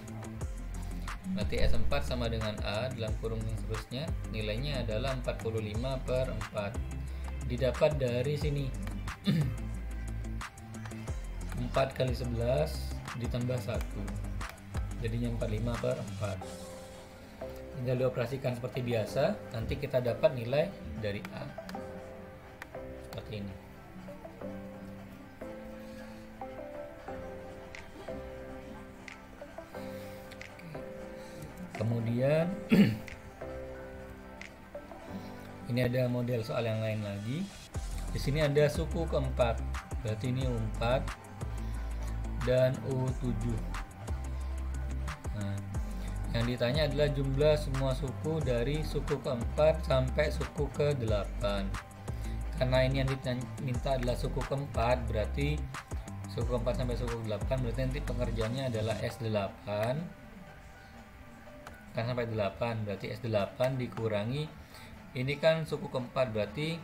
Berarti S4 sama dengan A dalam kurung yang seterusnya, nilainya adalah 45/4. Didapat dari sini 4 kali 11 ditambah 1, jadinya 45/4. Tinggal dioperasikan seperti biasa, nanti kita dapat nilai dari A seperti ini. Kemudian ini ada model soal yang lain lagi. Di sini ada suku keempat, berarti ini U4 dan U7. Nah, yang ditanya adalah jumlah semua suku dari suku keempat sampai suku ke-8. Karena ini yang diminta adalah suku keempat, berarti suku keempat sampai suku ke-8, berarti nanti pengerjaannya adalah S8 kan sampai 8, berarti S8 dikurangi, ini kan suku keempat, berarti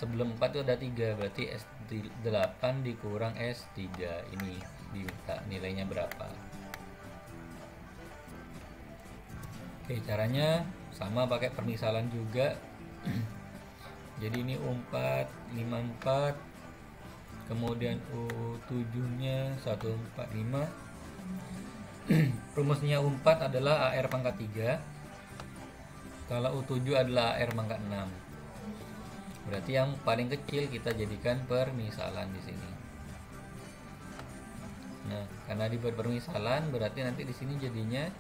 sebelum 4 itu ada 3, berarti S8 dikurang S3. Ini diminta nilainya berapa. Oke, caranya sama, pakai permisalan juga. Jadi ini U4 54 kemudian U7 nya 145. Rumusnya U4 adalah AR pangkat 3, kalau U7 adalah AR pangkat 6. Berarti yang paling kecil kita jadikan permisalan di sini. Nah, karena dibuat permisalan berarti nanti di sini jadinya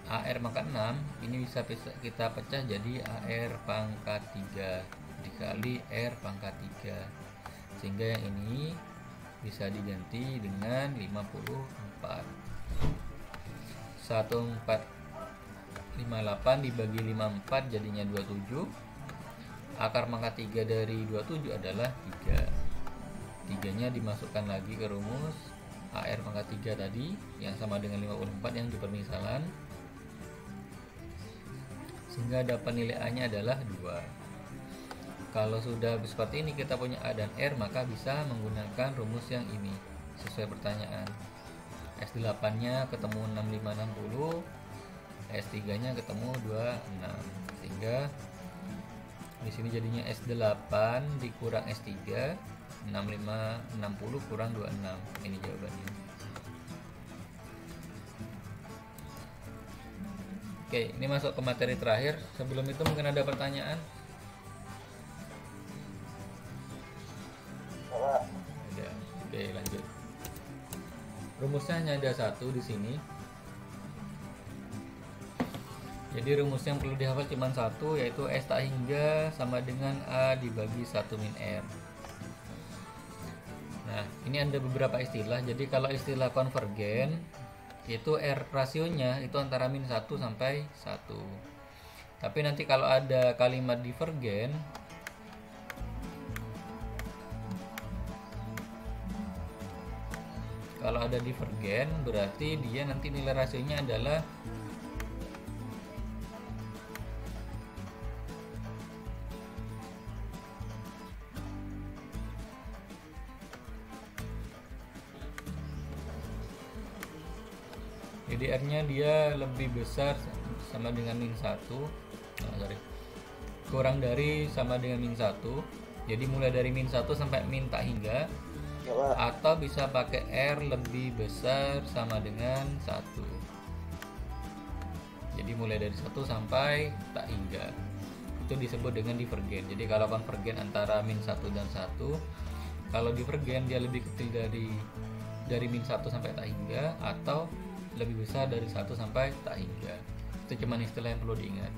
AR pangkat 6 ini bisa kita pecah jadi AR pangkat 3 dikali R pangkat 3, sehingga yang ini bisa diganti dengan 54. 1458 dibagi 54 jadinya 27. Akar pangkat 3 dari 27 adalah 3. 3 nya dimasukkan lagi ke rumus AR pangkat 3 tadi yang sama dengan 54 yang dipermisalan, sehingga dapat nilai A nya adalah 2. Kalau sudah seperti ini kita punya A dan R, maka bisa menggunakan rumus yang ini sesuai pertanyaan. S8 nya ketemu 6560, S3 nya ketemu 26, sehingga di sini jadinya S8 dikurang S3 6560 kurang 26. Ini jawabannya. Oke, ini masuk ke materi terakhir. Sebelum itu mungkin ada pertanyaan? Ada. Oke, lanjut. Rumusnya hanya ada satu di sini. Jadi rumus yang perlu dihafal cuma satu, yaitu S tak hingga sama dengan A dibagi 1 min R. Nah, ini ada beberapa istilah. Jadi kalau istilah konvergen itu R rasionya itu antara min 1 sampai 1. Tapi nanti kalau ada kalimat divergen, berarti dia nanti nilai rasionya adalah jadi R nya dia lebih besar sama dengan min 1, kurang dari sama dengan min 1. Jadi mulai dari min 1 sampai min tak hingga, atau bisa pakai R lebih besar sama dengan 1. Jadi mulai dari 1 sampai tak hingga, itu disebut dengan divergen. Jadi kalau konvergen antara min 1 dan 1, kalau divergen dia lebih kecil dari min 1 sampai tak hingga, atau lebih besar dari 1 sampai tak hingga. Itu cuma istilah yang perlu diingat.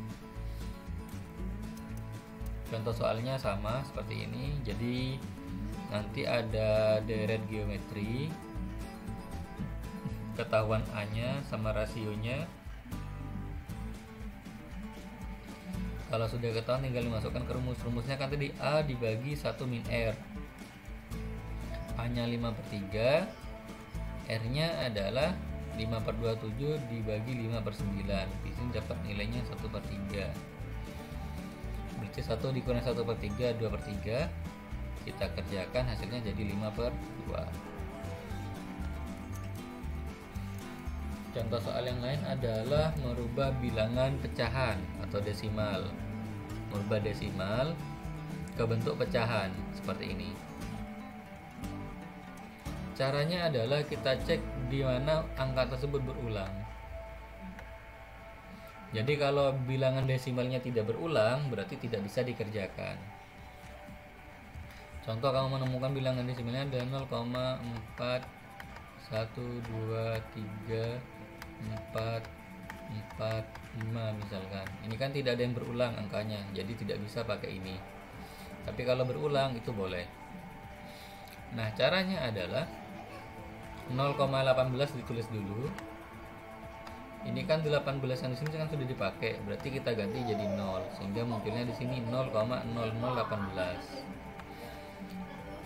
Contoh soalnya sama seperti ini. Jadi nanti ada deret geometri, ketahuan A nya sama rasionya. Kalau sudah ketahuan tinggal dimasukkan ke rumusnya kan tadi A dibagi 1 min R. A nya 5/3, R nya adalah 5/27 dibagi 5/9. Di sini dapat nilainya 1/3. Berarti 1 dikurang 1/3 2/3. Kita kerjakan hasilnya jadi 5/2. Contoh soal yang lain adalah merubah bilangan pecahan atau desimal. Merubah desimal ke bentuk pecahan seperti ini. Caranya adalah kita cek di mana angka tersebut berulang. Jadi kalau bilangan desimalnya tidak berulang, berarti tidak bisa dikerjakan. Contoh, kamu menemukan bilangan desimalnya ada 0,4123445 misalkan. Ini kan tidak ada yang berulang angkanya, jadi tidak bisa pakai ini. Tapi kalau berulang itu boleh. Nah, caranya adalah 0,18 ditulis dulu. Ini kan 18 yang di sini kan sudah dipakai, berarti kita ganti jadi 0, sehingga munculnya di sini 0,0018.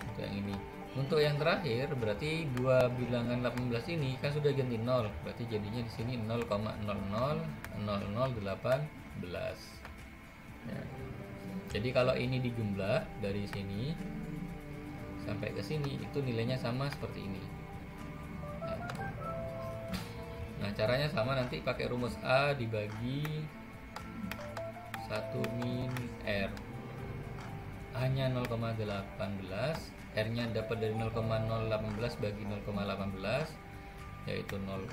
Untuk yang ini. Untuk yang terakhir berarti dua bilangan 18 ini kan sudah ganti 0, berarti jadinya di sini 0,000018. Ya. Jadi kalau ini dijumlah dari sini sampai ke sini itu nilainya sama seperti ini. Nah, caranya sama, nanti pakai rumus A dibagi 1 min R. A nya 0,18, R nya dapat dari 0,018 bagi 0,18 yaitu 0,01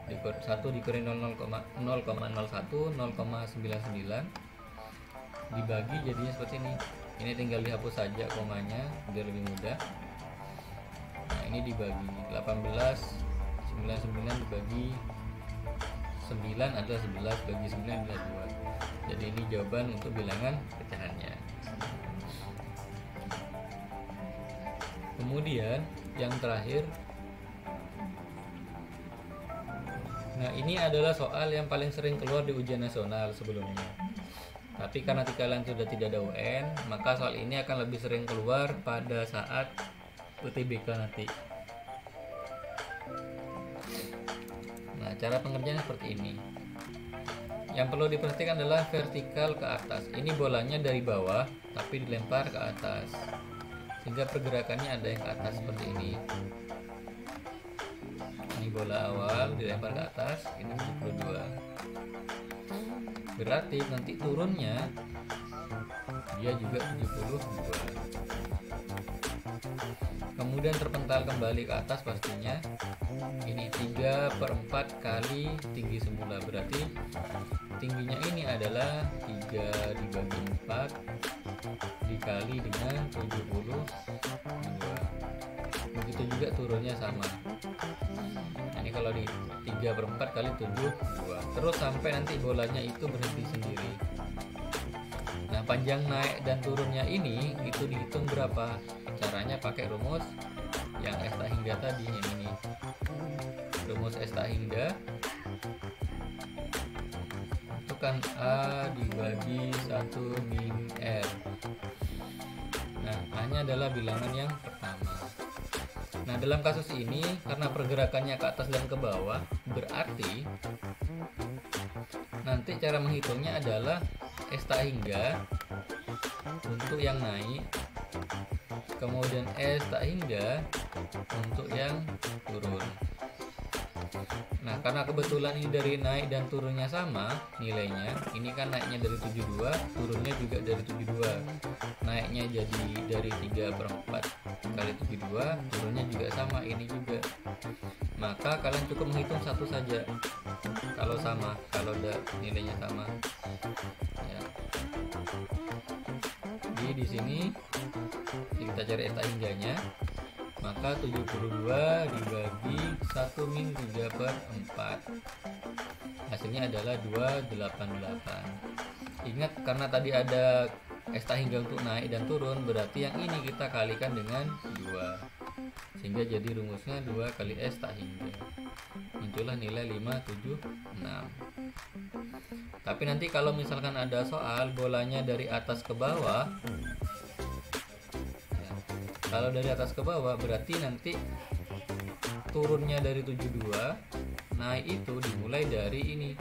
1 dikurangi 0,01 0,99 dibagi jadinya seperti ini tinggal dihapus saja komanya biar lebih mudah. Nah ini dibagi 18 99 dibagi 9 adalah 11 bagi 9 adalah 2. Jadi ini jawaban untuk bilangan pecahannya. Kemudian yang terakhir, nah ini adalah soal yang paling sering keluar di ujian nasional sebelumnya. Tapi karena kalian sudah tidak ada UN, maka soal ini akan lebih sering keluar pada saat UTBK nanti. Nah, cara pengerjaan seperti ini. Yang perlu diperhatikan adalah vertikal ke atas. Ini bolanya dari bawah, tapi dilempar ke atas, sehingga pergerakannya ada yang ke atas seperti ini. Ini bola awal dilempar ke atas, ini 72. Berarti nanti turunnya dia juga 72. Kemudian terpental kembali ke atas pastinya. Ini 3/4 kali tinggi semula, berarti tingginya ini adalah 3 dibagi 4 dikali dengan 72. Begitu juga turunnya sama. Nah, ini kalau di 3/4 kali 72, terus sampai nanti bolanya itu berhenti sendiri. Nah, panjang naik dan turunnya ini itu dihitung berapa? Caranya pakai rumus yang S tak hingga tadi ini. Rumus S tak hingga itu kan A dibagi 1 min R. Nah, A-nya adalah bilangan yang pertama. Nah, dalam kasus ini karena pergerakannya ke atas dan ke bawah, berarti nanti cara menghitungnya adalah S tak hingga untuk yang naik, kemudian S tak hingga untuk yang turun. Nah, karena kebetulan ini dari naik dan turunnya sama nilainya, ini kan naiknya dari 72, turunnya juga dari 72. Naiknya jadi dari 3/4 kali 72, turunnya juga sama, ini juga. Maka kalian cukup menghitung satu saja kalau sama, kalau ada nilainya sama ya. Jadi di sini kita cari S tak hingganya, maka 72 dibagi 1 min 3/4 hasilnya adalah 288. Ingat, karena tadi ada S tak hingga untuk naik dan turun, berarti yang ini kita kalikan dengan 2, sehingga jadi rumusnya 2 kali S tak hingga, muncullah nilai 576. Tapi nanti kalau misalkan ada soal bolanya dari atas ke bawah, kalau dari atas ke bawah berarti nanti turunnya dari 72, naik itu dimulai dari ini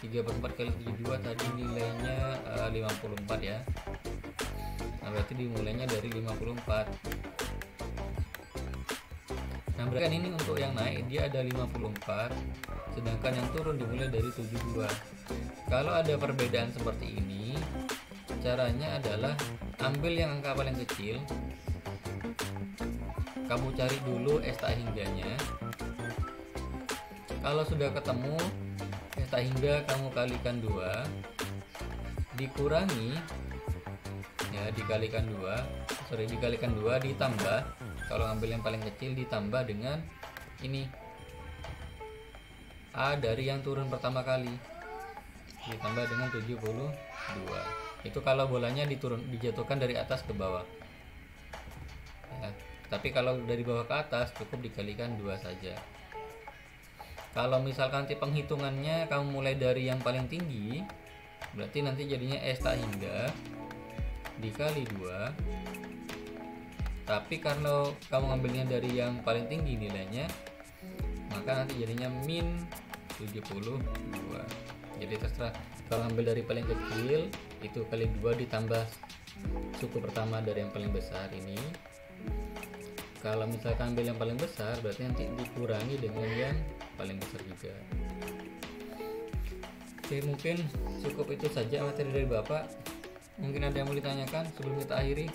3/4 kali 72 tadi nilainya 54 ya. Nah, berarti dimulainya dari 54. Nah, berarti kan ini untuk yang naik dia ada 54, sedangkan yang turun dimulai dari 72. Kalau ada perbedaan seperti ini, caranya adalah ambil yang angka paling kecil, kamu cari dulu S tak hingganya. Kalau sudah ketemu S tak hingga, kamu kalikan 2 dikurangi ya, dikalikan 2 ditambah, kalau ngambil yang paling kecil ditambah dengan ini A dari yang turun pertama kali ditambah dengan 72. Itu kalau bolanya dijatuhkan dari atas ke bawah ya. Tapi kalau dari bawah ke atas cukup dikalikan 2 saja. Kalau misalkan nanti penghitungannya kamu mulai dari yang paling tinggi, berarti nanti jadinya S tak hingga dikali 2. Tapi karena kamu ngambilnya dari yang paling tinggi nilainya, maka nanti jadinya min 72. Jadi terserah, kalau ngambil dari paling kecil itu kali 2 ditambah suku pertama dari yang paling besar ini. Kalau misalkan ambil yang paling besar, berarti nanti dikurangi dengan yang paling besar juga. Oke, mungkin cukup itu saja materi dari Bapak. Mungkin ada yang mau ditanyakan sebelum kita akhiri.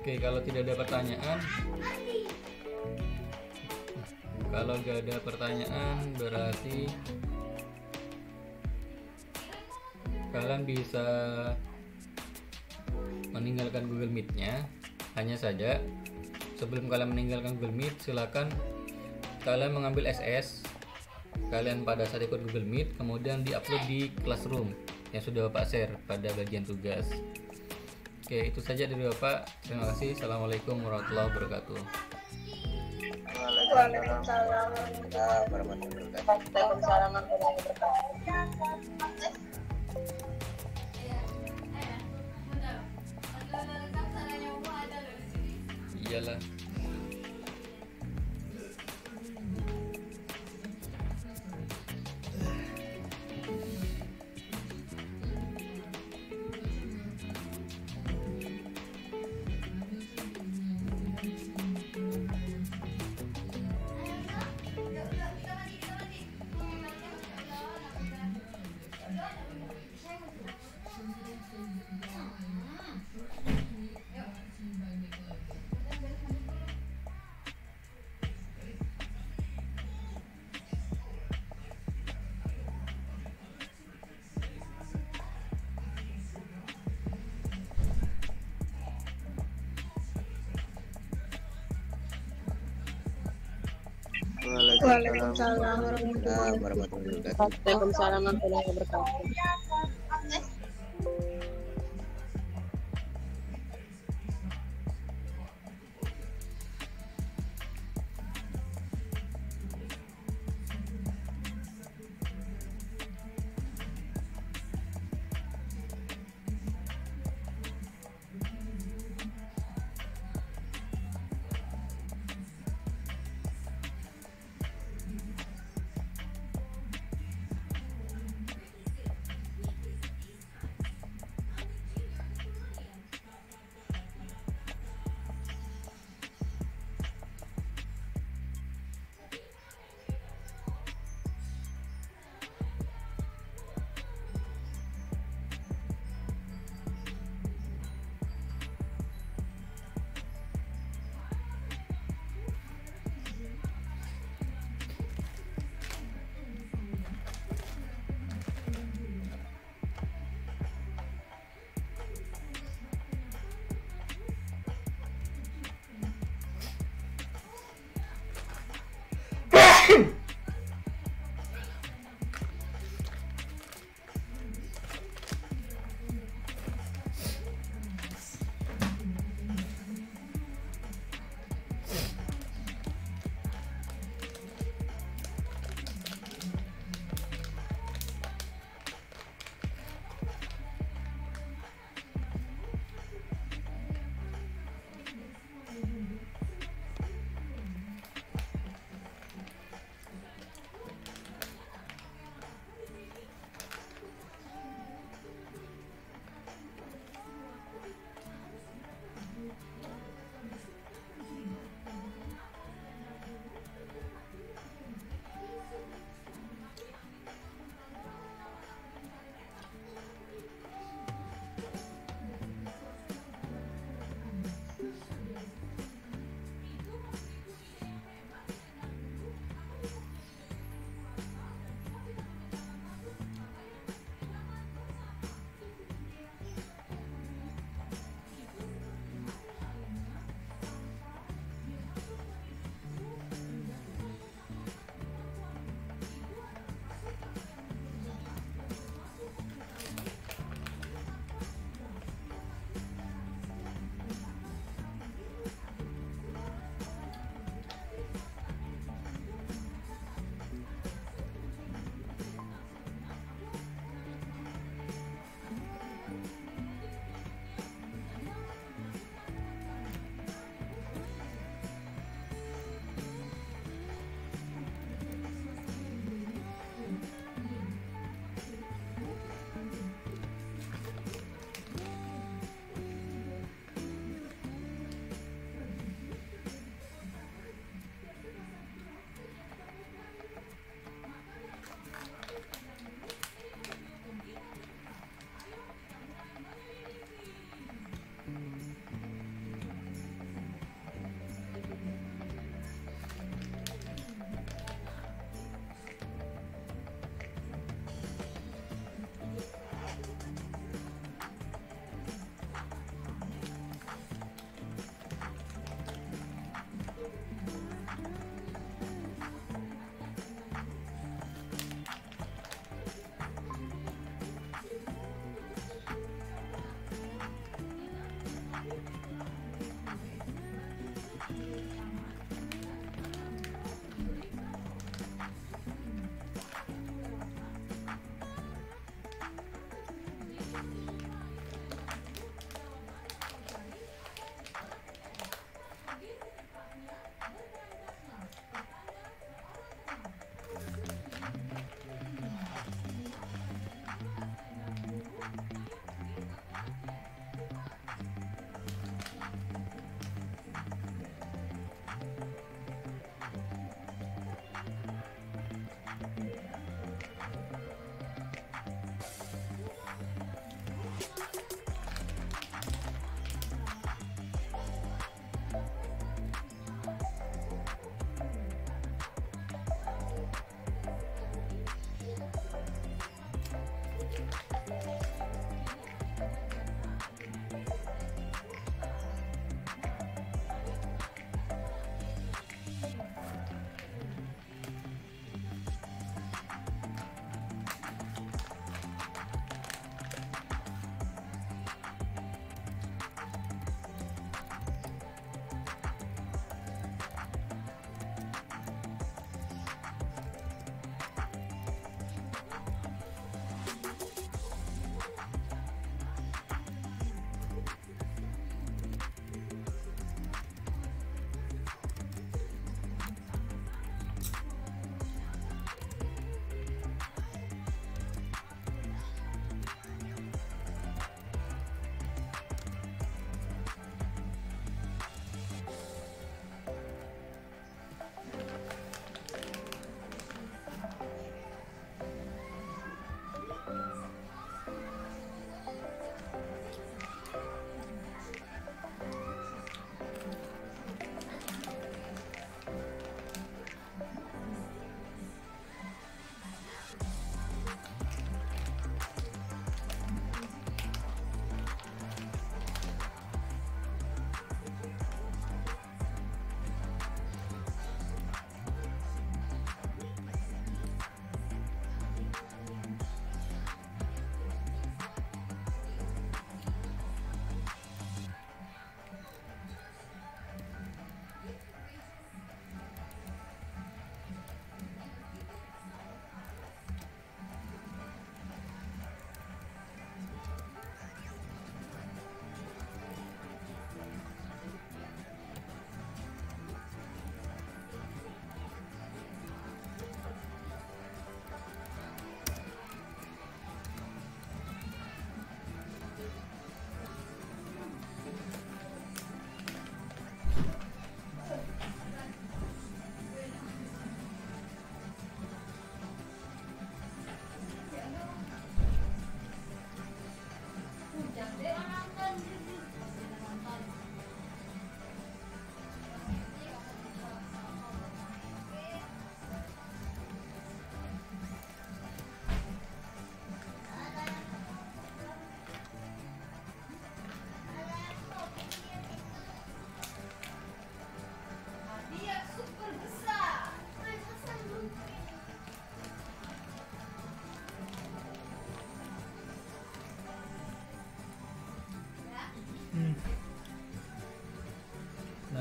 Oke, kalau tidak ada pertanyaan, berarti kalian bisa meninggalkan Google Meet-nya. Hanya saja sebelum kalian meninggalkan Google Meet, silakan kalian mengambil SS kalian pada saat ikut Google Meet, kemudian diupload di Classroom yang sudah Bapak share pada bagian tugas. Oke, itu saja dari Bapak. Terima kasih. Assalamualaikum warahmatullahi wabarakatuh. Waalaikumsalam warahmatullahi wabarakatuh. Iyalah. Waalaikumsalam warahmatullahi wabarakatuh. Waalaikumsalam warahmatullahi wabarakatuh.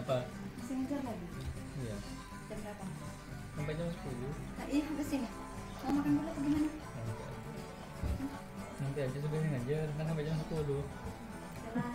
Kenapa? Masih ngejar lagi. Iya. Jam berapa? Sampai jam 10. Nah, iya habis ini. Mau makan dulu atau gimana? Nanti aja sudah ngajar kan sampai jam 10. Yalah.